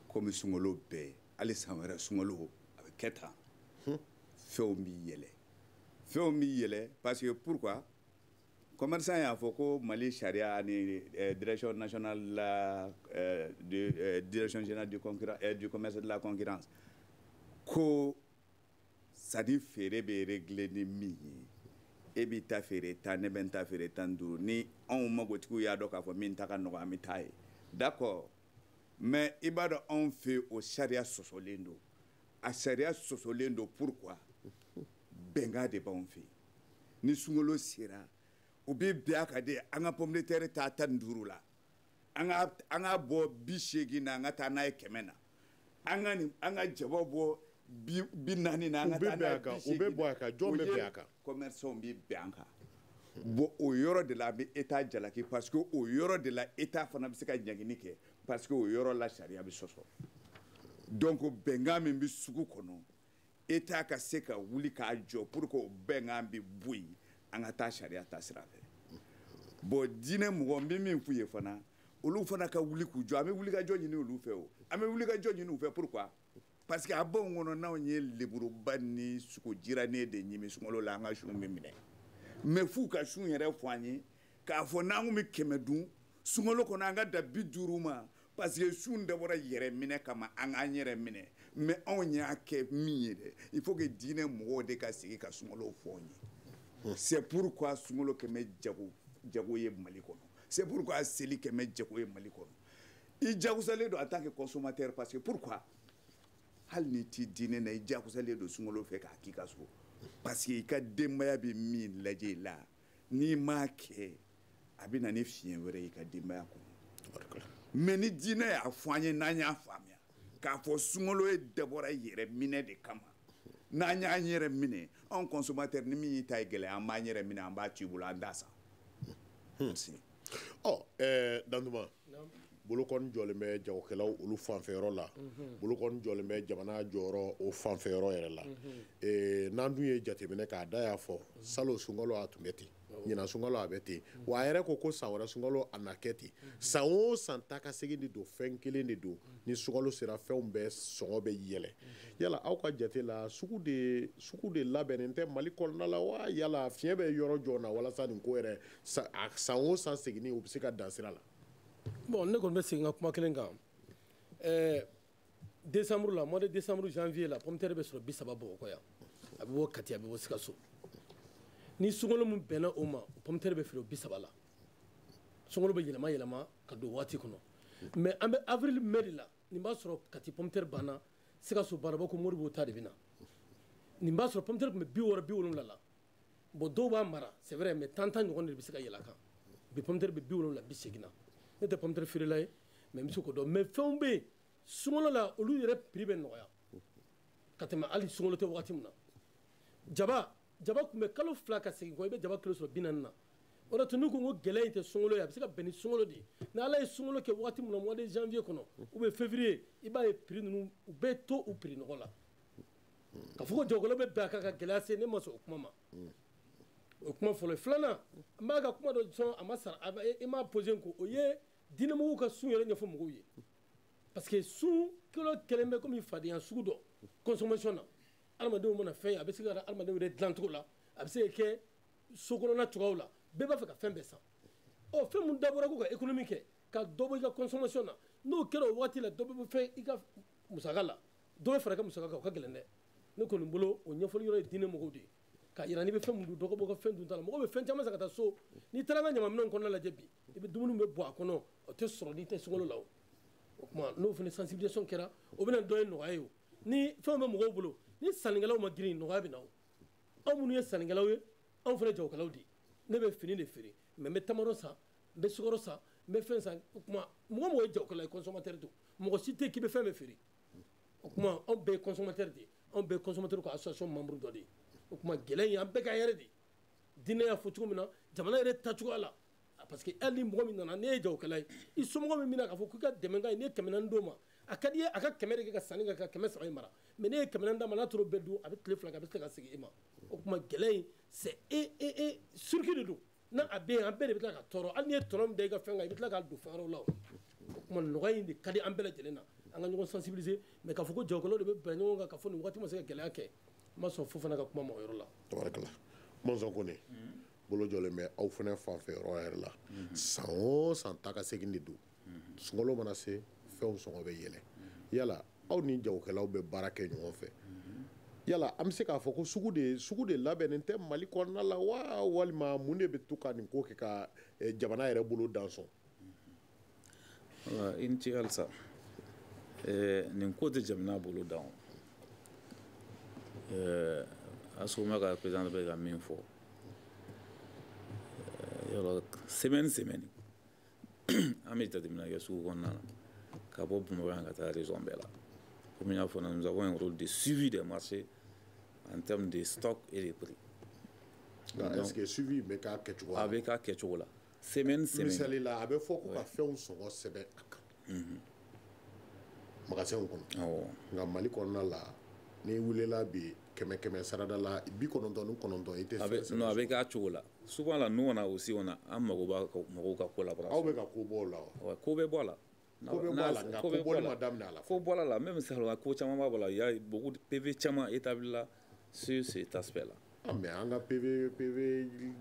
komi sunkalo bɛɛ hali san wɛrɛ sunkalo a bɛ kɛ tan fɛnw bɛ yɛlɛ parce que pourquoi commerçant y'a fɔ ko mali sariya ani direction nationale la direction générale du commerce de la concurrence ko sadi feere bɛ régler ni min ye e b'i ta feere tan ne bɛ n ta feere tan duuru ni anw magotigiw y'a dɔn k'a fɔ min ta ka nɔgɔ an bɛ taa ye d'accord mais i b'a dɔn anw fɛ o sariya sɔsɔlen don a sariya sɔsɔlen don pourquoi bɛnkan de b'anw fɛ ni sunkalo sera u bɛ bɛn a kan de an ka pomme de terre ta 15 la an ka bɔ 80 na an ka taa n'a ye 100 na an ka jaba bɔ 40 na an ka taa n'a ye 80
u bɛ bɔ a kan jɔn bɛ bɛn a kan
commerçants bɛ bɛn a kan bon o yɔrɔ de la an bɛ état jalaki parce que o yɔrɔ de la état fana bɛ se ka ɲangini kɛ parce que o yɔrɔ la sariya bɛ sɔsɔ donc bɛnkan min bɛ sugu kɔnɔ état ka se ka wuli k'a jɔ pour que o bɛnkan bɛ bɔ yen an ka taa sariya ta sira fɛ bon diinɛ mɔgɔ n bɛ min f'u ye fana olu fana ka wuli k'u jɔ an bɛ wuli ka jɔ ɲini olu fɛ o an bɛ wuli ka jɔ ɲini u fɛ pourquoi parce que a b'anw kɔnɔ n'anw ye leburuba ni sogojiranen de ɲimi sunkalo la an ka sun bɛ minɛ mais f'u ka sun yɛrɛ fɔ an ye k'a fɔ n'an kun bɛ 100 dun sunkalo kɔnɔ an ka da 50 ma parce que sun dabɔra yɛrɛ minɛ kama an k'an yɛrɛ minɛ mais anw y'a kɛ min ye dɛ il faut que diinɛ mɔgɔw de ka sigi ka sunkalo fɔ an ye c'est pourquoi sunkalo kɛmɛ jago ye mali kɔnɔ c'est pourquoi seli kɛmɛ jago ye mali kɔnɔ i jagosalen don en tant que consommateur parce que pourquoi hali ni t'i diinɛ na i jagosalen don sunkalo fɛ k'a k'i ka so parce que i ka denbaya bɛ min lajɛ i la n'i m'a kɛ a bɛ na ni fiɲɛ wɛrɛ ye i ka denbaya kɔnɔ mɛ ni diinɛ y'a fɔ an ye n'an y'a faamuya k'a fɔ sunkalo ye dabɔra yɛrɛ minɛ de kama n'an y'an yɛrɛ minɛ anw consommateur ni min y'i ta ye gɛlɛya an b'an yɛrɛ minɛ an b'a ci i bolo an t'a san.
Dantuma bolo kɔni jɔlen bɛ jagokɛlaw olu fanfɛyɔrɔ la bolo kɔni jɔlen bɛ jamana jɔyɔrɔ o fanfɛyɔrɔ yɛrɛ la n'an dun ye jateminɛ k'a da y'a fɔ salon sunkalo a tun bɛ ten ɲinan sunkalo a bɛ ten wa a yɛrɛ ko san wɛrɛ sunkalo a na kɛ ten san o san ta ka segin de don fɛn kelen de don ni sunkalo sera fɛnw bɛɛ sɔngɔ bɛ yɛlɛ yala aw ka jate la sugu de labɛnnen tɛ Mali kɔnɔna la wa yala fiɲɛ bɛ yɔrɔ jɔ na walasa nin ko yɛrɛ san o san seginni u bɛ se ka dan sira la.
Bon, ne kɔni bɛ segin ka kuma kelen kan décembre la mois de décembre janvier la pomme de terre bɛ sɔrɔ 30 Bamakɔ yan a bɛ bɔ Kati a bɛ bɔ Sikaso ni sunkalo min bɛnna o ma pomme de terre bɛ feere o 30 la sunkalo bɛ yɛlɛma ka don waati kɔnɔ mais an bɛ avril mai de la nin b'a sɔrɔ Kati pomme de terre banna Sikaso banna ko Moribo ta de bɛ na nin b'a sɔrɔ pomme de terre tun bɛ 60-70 la bon dɔw b'a mara c'est vrai mais tan ɲɔgɔn de bɛ se ka yɛlɛ a kan bi pomme de terre bɛ 70-80 na ne tɛ pomme de terre feerela ye mais n bɛ se k'o dɔn mais fɛnw bɛ yen sunkalo la olu yɛrɛ prix bɛ nɔgɔya ka tɛmɛ hali sunkalo tɛ wagati min na jaba tun bɛ kalo 2 ka segin kɔ i bɛ jaba kilo sɔrɔ 40 na o de tun n'u ko n ko gɛlɛya in tɛ sunkalo ye a bɛ se ka bɛn ni sunkalo de ye ni ala ye sunkalo kɛ wagati min na mois de janvier kɔnɔ ou bien février i b'a ye prix ninnu u bɛ to u prix nɔgɔ la ka fɔ ko jagokɛlaw bɛ bɛn a kan ka gɛlɛya se ne ma sɔn o kuma ma o kuma fɔlɔ filanan n b'a ka kuma dɔ sɔn a ma sara i m'a posé ko o ye diinɛmɔgɔw ka sun yɛrɛ ɲɛfɔ mɔgɔw ye parce que sun kilo kelen bɛ komi fadenya sugu dɔ consommation na adamadenw mana fɛn ye a bɛ se ka adamadenw yɛrɛ dilan cogo la a bɛ se ka kɛ so kɔnɔna cogoyaw la bɛɛ b'a fɛ ka fɛn bɛɛ san ɔ fɛn mun dabɔra ko ka économie kɛ ka dɔ bɔ i ka consommation na n'o kɛra o waati la dɔ bɛ fɛn i ka musaka la dɔ bɛ fara i ka musaka kan o ka gɛlɛn dɛ ne kɔni bolo o ɲɛfɔli yɔrɔ ye diinɛmɔgɔw de ye ka yira n'i bɛ fɛn mun dun dɔ ka bɔ ka fɛn dun ta la mɔgɔ bɛ fɛn caman san ka taa so n'i taara an ka ɲamanminɛnw kɔnɔna lajɛ bi i bɛ dumuni bɛ bɔ a kɔnɔ o tɛ sɔrɔ n'i tɛ sunkalo la o kuma n'o fana sensibilisation kɛra o bɛna dɔ ye nɔgɔya ye o ni fɛnw bɛ mɔgɔw bolo ni sannikɛlaw ma girin nɔgɔya bɛ na o anw minnu ye sannikɛlaw ye anw fana jagokɛlaw de ne bɛ fini de feere mais n bɛ tamaro san n bɛ sukaro san n bɛ fɛn san o kuma mɔgɔ ye jagokɛla ye consommateur don mɔgɔ si tɛ k'i bɛ fɛn bɛɛ feere o kuma anw bɛɛ ye consommateur de ye anw bɛɛ ye consommateur ka association membre dɔ de ye o kuma gɛlɛya in an bɛɛ ka yɛrɛ de diinɛ y'a fɔ cogo min na jamana yɛrɛ tacogoya la parce que hali ni mɔgɔ min nana ne ye jagokɛla ye i somɔgɔ min bɛna k'a fɔ k'i ka dɛmɛ ka ye ne ye 400 d'o ma a ka di ye a ka 100 de kɛ ka sanni kɛ ka 300 in mara mais ne ye 400 d'a ma n'a tor'o bɛɛ dun a bɛ tile 2 kɛ a bɛ tila ka segin e ma o kuma gɛlɛya in c'est circuit de don n'a a bɛ yen an bɛɛ de bɛ tila ka tɔɔrɔ hali ni ye tɔnɔ min da i ka fɛn kan i bɛ tila k'a don fɛn wɛrɛw la o kuma nɔgɔya in de ka di an bɛɛ lajɛlen na an ka ɲɔgɔn sensibiliser mais k'a fɔ ko jagokɛlaw de bɛ bɛn ɲɔgɔn kan k'a fɔ nin waati ma se ka gɛlɛya kɛ n ma sɔn fo fana ka kuma ma o yɔrɔ la
tabarakala Mɔnzɔn Kone bolo jɔlen bɛ aw fana fanfɛyɔrɔ yɛrɛ la san o san ta ka segin de don sunkalo mana se fɛnw sɔngɔ bɛ yɛlɛ yala aw ni jagokɛlaw bɛ baara kɛ ɲɔgɔn fɛ yala an bɛ se k'a fɔ ko sugu de labɛnnen tɛ Mali kɔnɔna la wa walima mun de bɛ to ka nin ko kɛ ka jamana yɛrɛ bolo dan sɔn
i ni ce halisa nin ko tɛ jamana bolo dan Asoma ka président bɛ ka min fɔ yɔrɔ semaine an bɛ jateminɛ kɛ sugu kɔnɔna na ka bɔ Bamakɔ yan ka taa région bɛɛ la comme n y'a fɔ nous avons un rôle de suivi des marchés en termes de stock et de prix.
Est-ce que suivi bɛ k'a kɛcogo la?
A bɛ k'a kɛcogo la semaine
misali la a bɛ fɔ ko ka fɛnw sɔngɔ sɛbɛn a kan magasinw kɔnɔ nka Mali kɔnɔna la n'i wulela bi 100 sarada la 99 i tɛ fɛn
non a bɛ k'a cogo la souvent la nous on a aussi an mago b'a mɔgɔw ka collaboration
aw bɛ ka ko bɔ o la wa
ko bɛ bɔ a la
ko bɛ bɔ a la nka ko bɔli ma daminɛ a la
ko bɔra la même si ko caman b'a la il y a beaucoup de PV caman établi là sur cet aspect là
mais an ka PV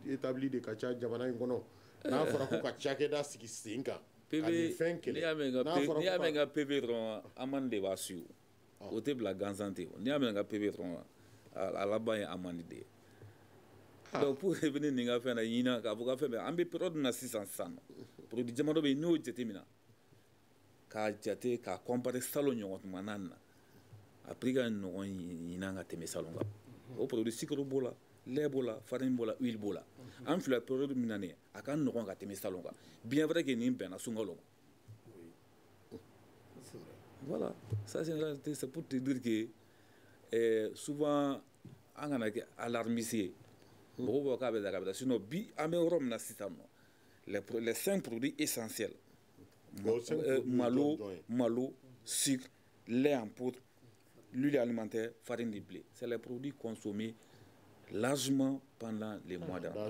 établi de ka ca jamana in kɔnɔ n'a fɔra ko ka cakɛda sigi sen kan
PV n'i y'a mɛn ka PV dɔrɔn amande de b'a suivre o tɛ bila gansan ten n'i y'a mɛn ka PV dɔrɔn a laban ye amande de ye donc pour revenir nin ka fɛn na ɲinan k'a fɔ ka fɛn bɛɛ an bɛ période na sisan produit jama dɔ bɛ yen n'o jateminɛ k'a jate k'a comparer salon ɲɔgɔntumana na a prix ka nɔgɔn ɲinan ka tɛmɛ salon kan o produit sucre b'o la lait b'o la farine b'o la huile b'o la an filɛ période min na nin a ka nɔgɔn ka tɛmɛ salon kan bien vrai que nin bɛnna sunkalo ma Voilà, ça c'est une réalité. C'est pour te dire que souvent, on a alarmisé. Sinon, les 5 produits essentiels, malo, sucre, lait en poudre, l'huile alimentaire, farine de blé, c'est les produits consommés largement pendant les mois d'avant.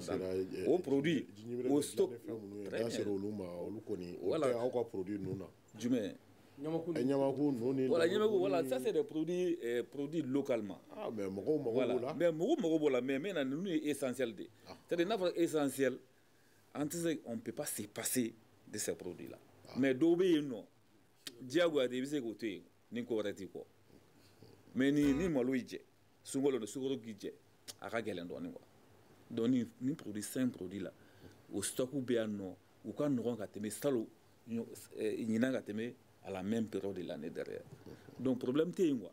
Au produit, au stock. Voilà, ça c'est des produits localement. Voilà. Mais maintenant, nous est essentiel. C'est-à-dire essentiel. On ne peut pas se passer de ces produits-là. Mais d'obéir, non. Diago a des côtés, ni correcti quoi. Mais ni maloïdje, sungolo de sugoro guidje, à ragelen doit. Donc, ni produit 5 produits là. Au stock ou bien non, ou quand nous avons attaqué salo, il n'y a attaqué à la même période de l'année derrière. Donc, problème, c'est quoi?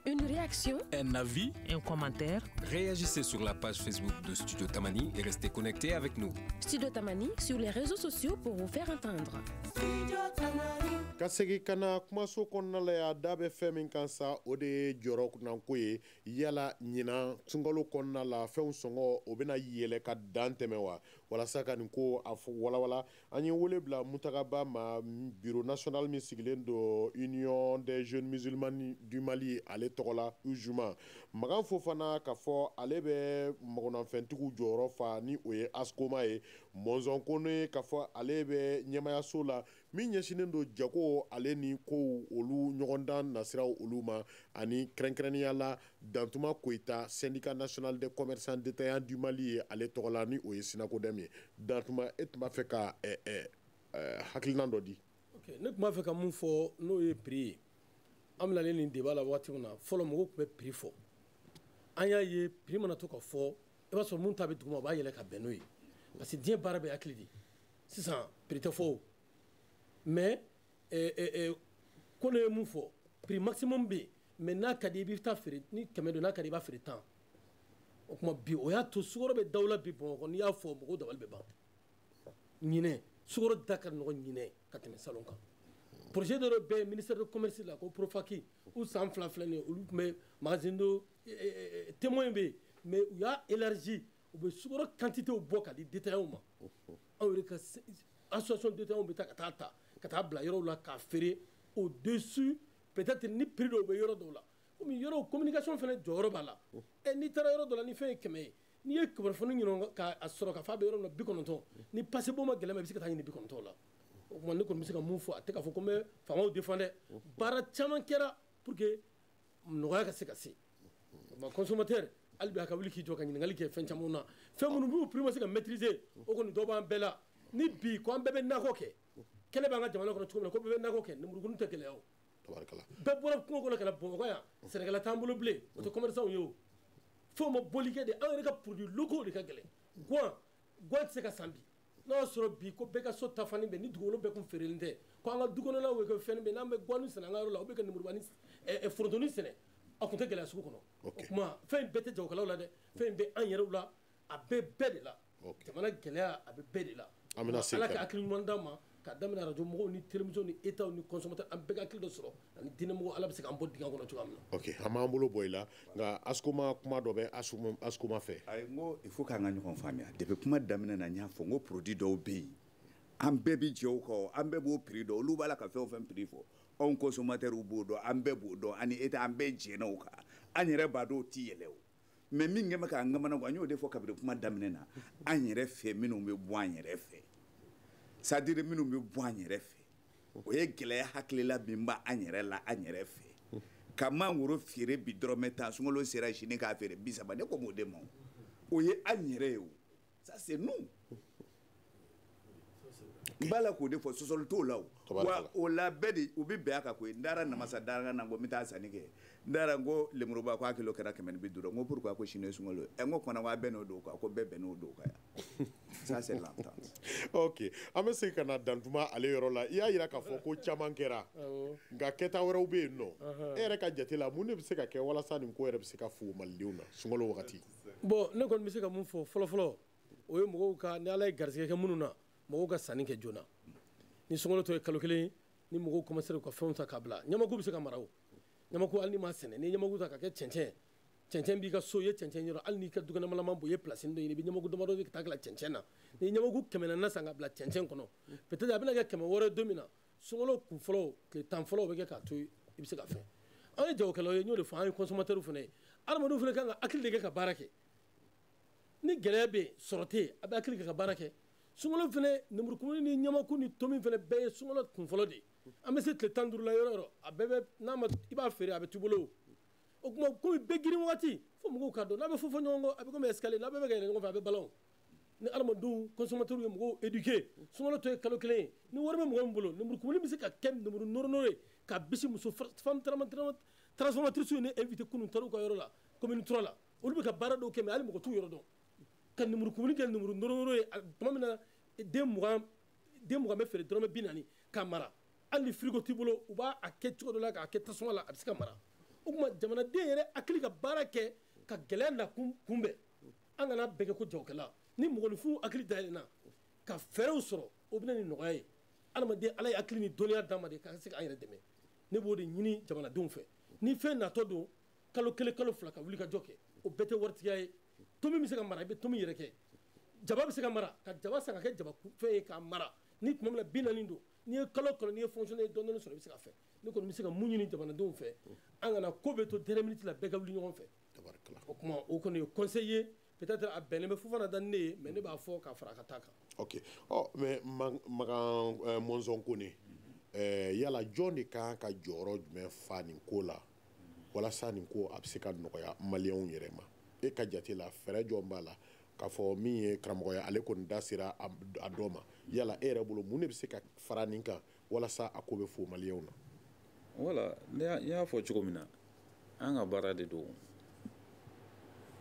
Une réaction,
un avis,
un commentaire.
Réagissez sur la page Facebook de Studio Tamani et restez connectés avec nous.
Studio Tamani sur les réseaux sociaux pour vous faire entendre. Studio
Tamani. Ka segi kana kumaso kɔnɔna la ya da bɛ fɛn min kan sa o de ye jɔrɔnanko ye yala ɲinan sunkalo kɔnɔna la fɛnw sɔngɔ o bɛna yɛlɛ ka dan tɛmɛ wa walasa ka nin ko a walawala an ye wele bila Mutagaba ma bureau national min sigilen do Union des jeunes musulmans du Mali ale tɔgɔ la Ujuma Magan Fofana k'a fɔ ale bɛ magonanfɛntigiw jɔyɔrɔ fa ni o ye Askoma ye Mɔnzɔn Kone k'a fɔ ale bɛ ɲɛmayaso la min ɲɛsinen do jago ale ni ko olu ɲɔgɔndan nasiraw olu ma ani kɛrɛnkɛrɛnnenya la Dantuma Koita syndicat national des commerçants détaillants du Mali ye ale tɔgɔ la ni o ye Sinako Dɛm ye Dantuma e tun b'a fɛ ka hakilinan dɔ di.
Ok, ne tun b'a fɛ ka mun fɔ n'o ye prix ye an bɛna nin débat la waati min na fɔlɔ mɔgɔw tun bɛ prix fɔ an y'a ye prix mana to ka fɔ i b'a sɔrɔ mun ta bɛ duguma o b'a yɛlɛ ka bɛn n'o ye parce que diɲɛ baara bɛ hakili de sisan prix tɛ fɔ o mais ko ne ye mun fɔ prix maximum bɛ yen mais n'a ka di i bɛ taa feere ni 100 don n'a ka di i b'a feere 10 o kuma bi o y'a to sukaro bɛ daw la bi Bamakɔ n'i y'a fɔ mɔgɔw dabali bɛ ban ɲinɛ sukaro da ka nɔgɔ ɲinɛ ka tɛmɛ salon kan projet dɔ bɛ ministère de commerce la ko Profaki u san 2 filɛ nin ye olu tun bɛ magasin dɔ témoin bɛ yen mais u y'a élargi u bɛ sukaro quantité bɔ ka di détaillants ma anw yɛrɛ ka association détaillants bɛ taa ka taa ta ka taa bila yɔrɔw la k'a feere au dessus peut-être ni prix dɔw bɛ yɔrɔ dɔw la komi yɔrɔ communication fana jɔyɔrɔ b'a la n'i taara yɔrɔ dɔ la ni fɛn ye 100 ye n'i ye kunnafoni ɲini k'a sɔrɔ k'a fɔ a bɛ yɔrɔ min na 90 ni passeport ma gɛlɛn ma i bɛ se ka taa ɲini 90 la o kuma ne kɔni bɛ se ka mun fɔ a tɛ k'a fɔ ko n bɛ faamaw défend dɛ baara caman kɛra pour que nɔgɔya ka se ka se consommateur hali bi a ka wuli k'i jɔ ka ɲininkali kɛ fɛn camanw na fɛn minnu b'u prix ma se ka maîtriser o kɔni dɔ b'an bɛɛ la ni bi ko an bɛɛ bɛ nakɔ kɛ kɛlɛ b'an ka jamana kɔnɔ cogo min na ko bɛɛ bɛ nakɔ kɛ nemurukunu tɛ gɛlɛya o bɛɛ bɔra kungo kɔnɔ ka na Bamakɔ yan sɛnɛkɛla t'an bolo bilen o tɛ commerçant ye o fɛnw ma bɔli kɛ de an yɛrɛ ka produits locaux de ka gɛlɛn guan tɛ se ka san bi n'a y'a sɔrɔ bi ko bɛɛ ka so tafani bɛ ni dugukolo bɛɛ kun feerelen tɛ ko an ka du kɔnɔnaw bɛ kɛ fɛn bɛ n'an bɛ guani sɛnɛ an ka yɔrɔ la u bɛ ka nemurubani forontonin sɛnɛ a kun tɛ gɛlɛya sugu kɔnɔ o kuma fɛn bɛɛ tɛ jagokɛlaw la dɛ fɛn bɛ an yɛrɛw la a bɛɛ bɛɛ de la jamana gɛlɛya a bɛ bɛɛ de la ala ka hakili ɲuman d'an ma ka daminɛ radio mɔgɔw ni télévision ni état ni consommateur an bɛɛ ka hakili dɔ sɔrɔ ani diinɛ mɔgɔw ala bɛ se k'an bɔ dingɛ kɔnɔ cogoya min na.
ok an b'an bolo bɔ i la nka Askoma kuma dɔ bɛ Askoma fɛ.
ayi n ko il faut k'an ka ɲɔgɔn faamuya depuis kuma daminɛ na n y'a fɔ n ko produit dɔw bɛ yen an bɛɛ bi jɛ o kan an bɛɛ b'o prix dɔn olu b'a la ka fɛn o fɛn prix fɔ anw consommateurs b'o dɔn an bɛɛ b'o dɔn ani état an bɛɛ jɛnna o kan an yɛrɛ b'a dɔn o ti yɛlɛ o mais min kɛ bɛ k'an kamana gan n y'o de fɔ kabini kuma daminɛ na an yɛrɛ fɛ minnu bɛ bɔ an yɛrɛ fɛ c'est à dire minnu bɛ bɔ an yɛrɛ fɛ o ye gɛlɛya hakilila min b'a an yɛrɛ la an yɛrɛ fɛ ka mangoro feere bi dɔrɔmɛ 10 sunkalo sera sini k'a feere 30 ne ko m'o de ma o ye an yɛrɛ ye o ça c'est nous n b'a la k'o de fɔ sɔsɔli t'o la o wa o la bɛɛ de u bɛ bɛn a kan koyi n taara namasa daga na ko n bɛ taa sanni kɛ n taara n ko lemuruba ko a kilo kɛra 150 n ko pourquoi ko sini ye sunkalo ye n ko kumana ko a bɛɛ n'o don kan ko bɛɛ bɛn n'o don kan yan ça c'est l'entente.
ok an bɛ segin ka na Dantuma ale yɔrɔ la i y'a jira k'a fɔ ko caman kɛra nka kɛta wɛrɛw bɛ yen nɔ e yɛrɛ ka jate la mun de bɛ se ka kɛ walasa nin ko yɛrɛ bɛ se ka fo malidenw na sunkalo wagati.
bon ne kɔni bɛ se ka mun fɔ fɔlɔ-fɔlɔ o ye mɔgɔw ka ni ala ye garisɛgɛ kɛ minnu na mɔgɔw ka sanni kɛ joona ni sungalo to kalo kelen ni mɔgɔw commencer ka fɛnw ta k'a bila ɲamaku bɛ se ka mara o ɲamaku hali ni ma sɛnɛ ni ɲamaku ta ka kɛ cɛncɛn b'i ka so ye cɛncɛn yɔrɔ hali n'i ka dukɛnɛmalama bɔ i ye place dɔ ɲini i bɛ ɲamaku damadɔ ka taa bila cɛncɛn na ni ɲamaku 400 san ka bila cɛncɛn kɔnɔ peut-être a bɛna kɛ 100 don min na sungalo kun fɔlɔ tile 10 fɔlɔ o bɛ kɛ k'a to i bɛ se ka fɛn an ye jagokɛlaw ye n y'o de fɔ an ye consommateurs fana ye adamadenw fana kan ka hakili de kɛ ka baara kɛ ni gɛlɛya bɛ yen sɔrɔ tɛ yen a bɛ hakili kɛ ka baara kɛ sungalo fana nemurukumuni ni ɲamaku ni tomi fana bɛɛ ye sungalo kun fɔlɔ de ye an bɛ se tile 15 la yɔrɔ o yɔrɔ a bɛɛ bɛ n'a ma i b'a feere a bɛ t'u bolo o tuma komi bɛɛ girin wagati fo mɔgɔw k'a dɔn n'a bɛ fɔ ɲɔgɔn kɔ a bɛ komi escalier n'a bɛɛ bɛ ka yɛlɛ ɲɔgɔn fɛ a bɛ balan ni adamadenw consommateurs ye mɔgɔw éduquer sungalo to ye kalo kelen ye ni wari bɛ mɔgɔ min bolo nemurukumuni bɛ se ka kɛ nemuru nɔrɔnɔrɔ ye ka bisi muso femme transformatrice ye ne invité kunun taara u ka yɔrɔ la commune 3 la olu bɛ ka baara dɔw kɛ mais hali mɔgɔ t'u yɔrɔ dɔn ka nemurukumuni kɛ nemuru nɔrɔnɔrɔ ye tuma min na den 20 bɛ feere dɔrɔmɛ 40 k'a mara hali ni frigo t'i bolo u b'a kɛ cogo dɔ la k'a kɛ tasuma la a bɛ se ka mara o tuma jamanaden yɛrɛ hakili ka baara kɛ ka gɛlɛya na kunbɛn an kana bɛɛ kɛ ko jagokɛla ni mɔgɔninfin hakili dayɛlɛnna ka fɛɛrɛw sɔrɔ o bɛ na ni nɔgɔya ye adamaden ala ye hakili ni dɔnniya d'a ma de ka se k'an yɛrɛ dɛmɛ ne b'o de ɲini jamanadenw fɛ ni fɛn natɔ don kalo 1 kalo 2 ka wuli ka jɔ kɛ o bɛɛ tɛ waritigiya ye tomi bɛ se ka mara i bɛ tomi yɛrɛ kɛ jaba bɛ se ka mara ka jaba san ka kɛ jaba fɛn ye k'a mara ni tuma min na 40 don n'i ye kalo n'i ye fonctionnaire dɔɔni sɔrɔ i bɛ se ka fɛ ne kɔni bɛ se ka mun ɲini jamanadenw fɛ an kana ko bɛ to dernière minute la bɛɛ ka wuli ɲɔgɔn fɛ o kuma o kɔni ye conseil ye peut-être a bɛnnen bɛ Fofana da ni ne ye mais ne b'a fɔ k'a fara a ka taa kan.
ok mais Magan Mɔnzɔn Kone yala jɔn de kan ka jɔyɔrɔ jumɛn fa nin ko la walasa nin ko a bɛ se ka nɔgɔya maliyɛnw yɛrɛ ma e ka jate la fɛɛrɛ jɔn b'a la k'a fɔ min ye karamɔgɔ ye ale kɔni da sera a dɔ ma yala e yɛrɛ bolo mun de bɛ se ka fara nin kan walasa a ko bɛ fo maliyɛnw na.
Voilà, n y'a fɔ cogo min na an ka baara de don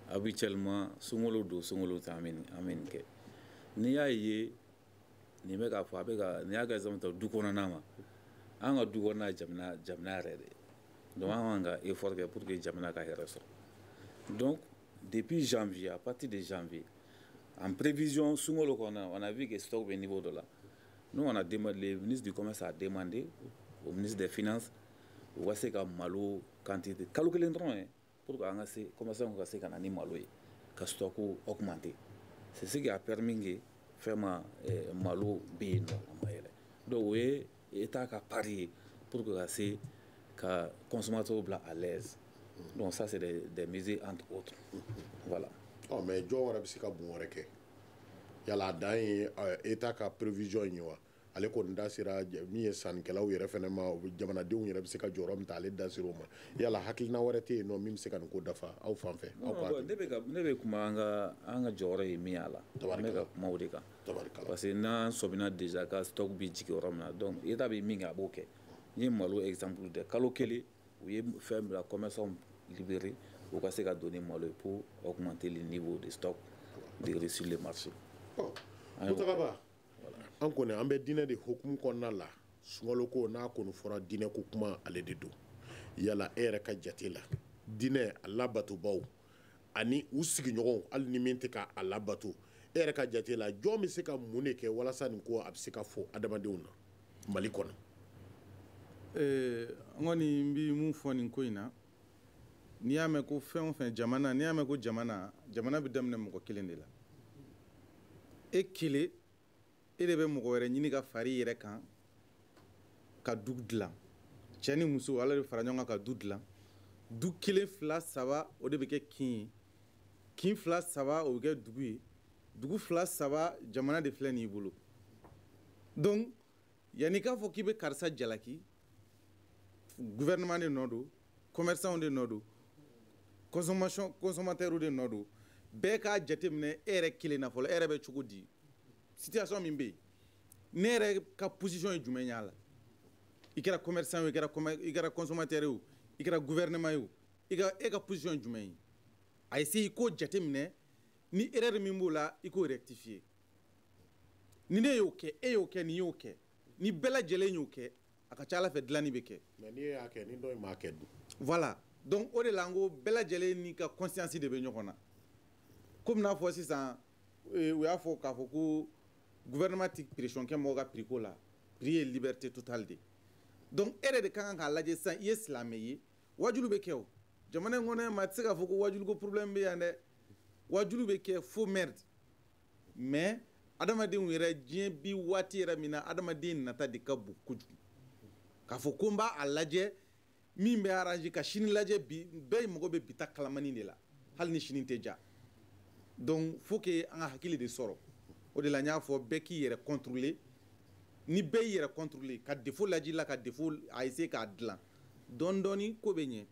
habituellement sunkalo don sunkalo tɛ an bɛ nin kɛ n'i y'a ye nin bɛ k'a fɔ a bɛ ka nin y'a kɛ exemple ta du kɔnɔna ma an ka du kɔnɔna ye jamana yɛrɛ de donc an kan ka effort kɛ pour que jamana ka hɛrɛ sɔrɔ donc depuis janvier à partir de janvier en prévision sunkalo kɔnɔ on a vu que stock bɛ niveau dɔ la nous on a demandé le ministre du commerce a demandé au ministre des finances u ka se ka malo quantité kalo kelen dɔrɔn ye pour que an ka se commerçant ka se ka na ni malo ye ka stock augmenter c'est ce qui a permis que vraiment malo bɛ yen nɔ a ma yɛlɛ donc o ye état ka pari ye pour que ka se ka consommateur bila à l'aise donc ça c'est des mesures entre autres voilà.
mais jɔn wɛrɛ bɛ se ka bon wɛrɛ kɛ yala a dan ye état ka prévision ye wa ale kɔni da sera min ye sannikɛlaw yɛrɛ fɛnɛ ma jamanadenw yɛrɛ bɛ se ka jɔyɔrɔ min ta ale da sera o ma yala hakilina wɛrɛ tɛ yen nɔ min bɛ se ka nin ko dafa aw fan fɛ.
ne bɛ kuma an ka jɔyɔrɔ ye min y'a la an bɛ ka kuma o de kan parce que n'an sɔmina déjà ka stock bɛ jigin yɔrɔ min na donc état bɛ min kɛ a b'o kɛ n ye malo exemple de kalo kelen u ye fɛn bila commerçants libéré u ka se ka don ni malo ye pour augmenter le niveau de stock de riz sur le marché.
Mutakaba an kɔni an bɛ diinɛ de hukumu kɔnɔna la sunkalo ko n'a kɔni fɔra diinɛ ko kuma ale de don yala e yɛrɛ ka jate la diinɛ a labatobaw ani u sigiɲɔgɔnw hali ni min tɛ k'a labato e yɛrɛ ka jate la jɔn bɛ se ka mun de kɛ walasa nin ko a bɛ se ka fɔ adamadenw na Mali kɔnɔ.
An kɔni n bɛ mun fɔ nin ko in na n'i y'a mɛn ko fɛn o fɛn jamana n'i y'a mɛn ko jamana bɛ daminɛ mɔgɔ kelen de la e kelen e de bɛ mɔgɔ wɛrɛ ɲini ka fara i yɛrɛ kan ka du dilan cɛ ni muso ala de fara ɲɔgɔn kan ka du dilan du kelen fila saba o de bɛ kɛ kin ye kin fila saba o bɛ kɛ dugu ye dugu fila saba jamana de filɛ nin y'i bolo donc yanni k'a fɔ k'i bɛ karisa jalaki gouvernement de nɔ don commerçant de nɔ don consommateur de nɔ don bɛɛ k'a jateminɛ e yɛrɛ kelen na fɔlɔ e yɛrɛ bɛ cogo di situation min bɛ yen ne yɛrɛ ka position ye jumɛn y'a la i kɛra commerçant ye i kɛra consommateur ye o i kɛra gouvernement ye o e ka position ye jumɛn ye a essayer i k'o jateminɛ ni erreur min b'o la i k'o rectifier ni ne y'o kɛ e y'o kɛ nin y'o kɛ ni bɛɛ lajɛlen y'o kɛ a ka ca ala fɛ dilanni bɛ kɛ.
mais ni e y'a kɛ ni dɔ in m'a kɛ dun.
voilà donc o de la n ko bɛɛ lajɛlen n'i ka conscience de bɛ ɲɔgɔn na komi n'a fɔ sisan u y'a fɔ k'a fɔ ko gouvernement ti pression kɛ mɔgɔw ka prix ko la prix ye liberté totale de donc ere de kan ka lajɛ sisan i ye silamɛ ye wajulu bɛ kɛ o jamana in kɔnɔ maa tɛ se k'a fɔ ko wajulu ko problème bɛ yan dɛ wajulu bɛ kɛ fo merde mais adamadenw yɛrɛ diɲɛ bi waati yɛrɛ min na adamaden nata de ka bon kojugu k'a fɔ ko n b'a lajɛ min bɛ arrange ka sini lajɛ bi bɛɛ mago bɛ bita kalamani de la hali ni sini tɛ ja donc faut que an ka hakili de sɔrɔ o de la n y'a fɔ bɛɛ k'i yɛrɛ contrôler ni bɛɛ y'i yɛrɛ contrôler ka défaut lajɛ la ka défaut a essayer k'a dilan dɔɔni dɔɔni ko bɛ ɲɛ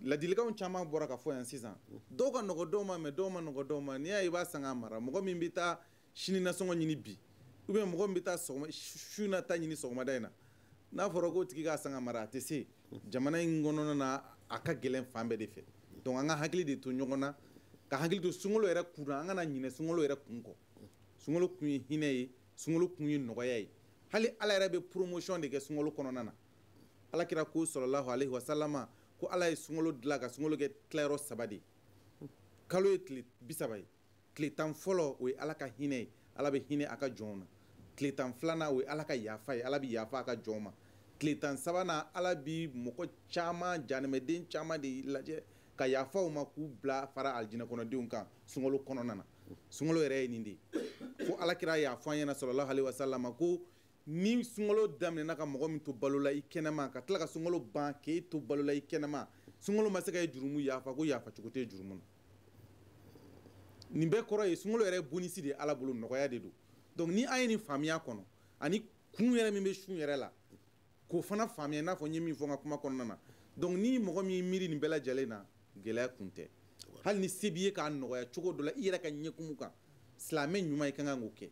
ladilikanw caman bɔra ka fɔ yan sisan dɔw ka nɔgɔ dɔw ma mais dɔw ma nɔgɔ dɔw ma n'i y'a ye i b'a san k'a mara mɔgɔ min bɛ taa sini nasɔngɔ ɲini bi ou bien mɔgɔ min bɛ taa su na ta ɲini sɔgɔmada in na n'a fɔra k'o tigi k'a san k'a mara a tɛ se jamana in kɔnɔna na a ka gɛlɛn fan bɛɛ de fɛ donc an ka hakili de to ɲɔgɔn na ka hakili to sunkalo yɛrɛ kun na an kana ɲinɛ sunkalo yɛrɛ kun kɔ sunkalo kun ye hinɛ ye sunkalo kun ye nɔgɔya ye hali ala yɛrɛ bɛ promotion de kɛ sunkalo kɔnɔna na alakira ko sallallahu alaihi wasallam ko ala ye sunkalo dilan ka sunkalo kɛ tilayɔrɔ 3 de kalo ye tile 30 ye tile 10 fɔlɔ o ye ala ka hinɛ ye ala bɛ hinɛ a ka jɔnw na tile 10 filanan o ye ala ka yafa ye ala bɛ yafa a ka jɔnw ma tile 10 sabanan ala bi mɔgɔ caman janɛmɛden caman de lajɛ ka yafaw ma k'u bila fara alijinɛ kɔnɔdenw kan sunkalo kɔnɔna na sunkalo yɛrɛ ye nin de fo alakira y'a fɔ an ɲɛna sallallahu alaihi wasallam ko ni sunkalo daminɛna ka mɔgɔ min to balola i kɛnɛma ka tila ka sunkalo ban k'e to balola i kɛnɛma sunkalo ma se ka ye jurumu yafa ko yafa cogo tɛ jurumu na nin bɛɛ kɔrɔ ye sunkalo yɛrɛ bonisi de ala bolo nɔgɔya de don donc ni an ye nin faamuya kɔnɔ ani kun yɛrɛ min bɛ sun yɛrɛ la k'o fana faamuya i n'a fɔ n ye min fɔ n ka kuma kɔnɔna na donc ni mɔgɔ min miiri nin bɛɛ lajɛlen na gɛlɛya kun tɛ hali ni se b'i ye k'a nɔgɔya cogo dɔ la i yɛrɛ ka ɲɛkumu kan silamɛ ɲuman i ka kan k'o kɛ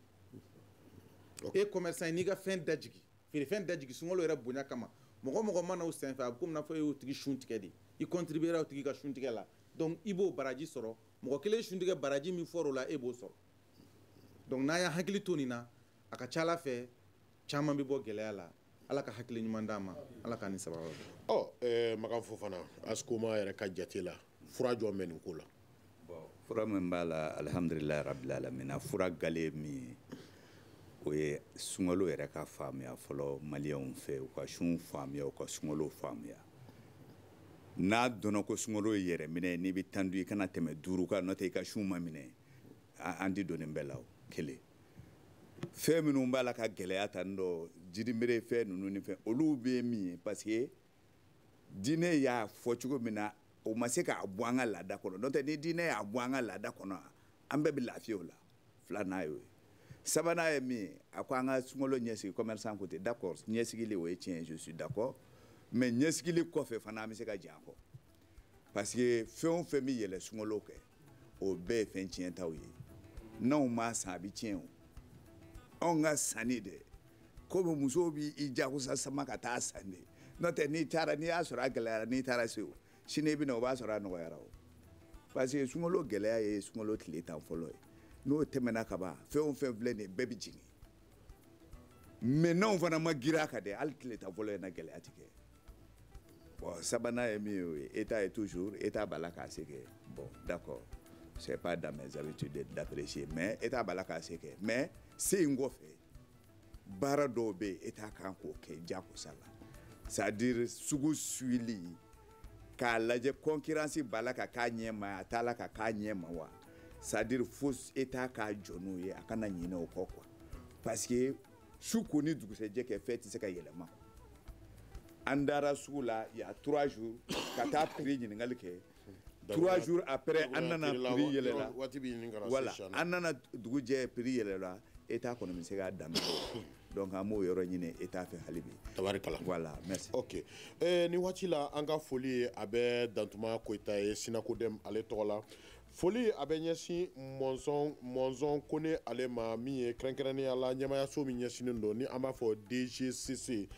e commerçant ye n'i ka fɛn dajigi feerefɛn dajigi sunkalo yɛrɛ bonya kama mɔgɔ mɔgɔ mana o senfɛ a bɛ komi n'a fɔ e y'o tigi sun tigɛ de i contribuera o tigi ka sun tigɛ la donc i b'o baraji sɔrɔ mɔgɔ kelen sun tigɛ baraji min fɔra o la e b'o sɔrɔ donc n'an y'a hakili to nin na a ka ca ala fɛ caman bɛ bɔ gɛlɛya la ala ka hakili ɲuman d'a ma ala k'a ni sababa
Makan Fofana Askoma yɛrɛ ka jate la fura jɔn bɛ nin ko la
fura min b'a la alhamdulilayi rabbil alamin fura gale ye min ye o ye sunkalo yɛrɛ ka faamuya fɔlɔ maliyɛnw fɛ u ka sun faamuya u ka sunkalo faamuya n'a dɔnna ko sunkalo ye yɛrɛ minɛ n'i bɛ tan dun i kana tɛmɛ 5 kan n'o tɛ i ka sun ma minɛ an ti don nin bɛɛ la o kelen fɛn minnu b'a la ka gɛlɛya tan dɔ jirimere fɛn ninnu ni fɛn olu bɛ min ye parce que diinɛ y'a fɔ cogo min na o ma se k'a bɔ an ka laada kɔnɔ n'o tɛ ni diinɛ y'a bɔ an ka laada kɔnɔ an bɛɛ bɛ lafiya o la filanan y'o ye sabanan ye min ye a ko an ka sunkalo ɲɛsigi commerçant ko ten d'accord ɲɛsigili o ye tiɲɛ ye je suis d'accord mais ɲɛsigili kɔfɛ fana an bɛ se ka jɛn a kɔ parce que fɛn o fɛn bɛ yɛlɛ sunkalo kɛ o bɛɛ ye fɛn tiɲɛtaw ye n'anw m'a san a bɛ tiɲɛ o anw ka sanni dɛ komi musow b'i jagosa sama ka taa san de n'o tɛ n'i y'a sɔrɔ a gɛlɛyara n'i taara se o sini i bɛ na o b'a sɔrɔ a nɔgɔyara o parce que sunkalo gɛlɛya ye sunkalo tile 10 fɔlɔ ye n'o tɛmɛna ka ban fɛn o fɛn filɛ nin ye bɛɛ bɛ jigin mais n'anw fana ma girin a kan dɛ hali tile 10 fɔlɔ in na gɛlɛya tɛ kɛ bon sabanan ye min ye o ye état est toujours état b'a la k'a se kɛ bon d'accord c'est pas dans mes habitudes d'apprécier mais état b'a la k'a se kɛ mais se in kɔfɛ baara dɔw bɛ yen état kan k'o kɛ jagosa la c'est à dire sugu suili k'a lajɛ concurrence b'a la ka k'a ɲɛ ma a t'a la ka k'a ɲɛ ma wa c'est à dire fo état k'a jɔ n'o ye a kana ɲinɛ o kɔ quoi parce que su ko ni dugusɛjɛ kɛ fɛn tɛ se ka yɛlɛma an dara sugu la il y a 3 jours ka taa prix ɲininkali kɛ 3 jours après an nana prix yɛlɛla voilà an nana dugu jɛ prix yɛlɛla état kɔni bɛ se k'a daminɛ donc an b'o yɔrɔ ɲini état fɛ hali bi
tabarikala
voilà merci
ok ni waati la an ka foli a bɛ Dantuma Koyita ye Sinakodɛm ale tɔgɔ la foli a bɛ ɲɛsin mɔnzɔn Kone ale ma min ye kɛrɛnkɛrɛnnenya la ɲɛmayaso min ɲɛsinnen don ni an b'a fɔ DGCC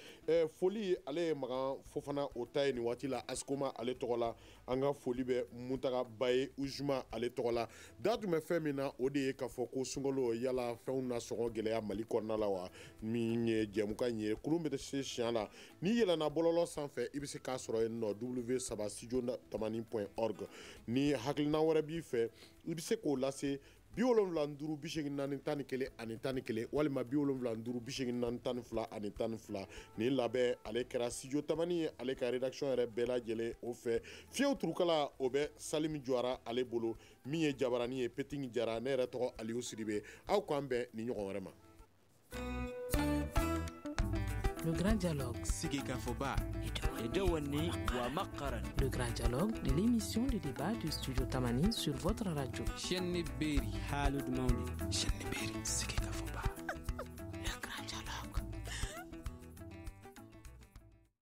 foli ale ye Makan Fofana o ta ye nin waati la Askoma ale tɔgɔ la an ka foli bɛ Mutaga Baye Uzuma ale tɔgɔ la da tun bɛ fɛn min na o de ye k'a fɔ ko sunkalo yala fɛnw na sɔngɔ gɛlɛya Mali kɔnɔna la wa min ye jɛmukan ye kurun bɛ se siɲɛ la ni yɛlɛnna bɔlɔlɔ sanfɛ i bɛ se k'a sɔrɔ yen nɔ w3studiotamani.org ni hakilina wɛrɛ b'i fɛ i bɛ se k'o lase 75 84 ani 11 walima 75 84 ani 12 ni labɛn ale kɛra studio tamani ye ale ka rédaction yɛrɛ bɛɛ lajɛlen o fɛ fiyew turukala o bɛ Salim Jawara ale bolo min ye jabarani ye Peting Jara ne yɛrɛ tɔgɔ Aliou Sidibe aw k'an bɛn ni ɲɔgɔn wɛrɛ ma.
Le Grand Dialogue. Le Grand Dialogue de l'émission de débat du Studio Tamani sur votre radio.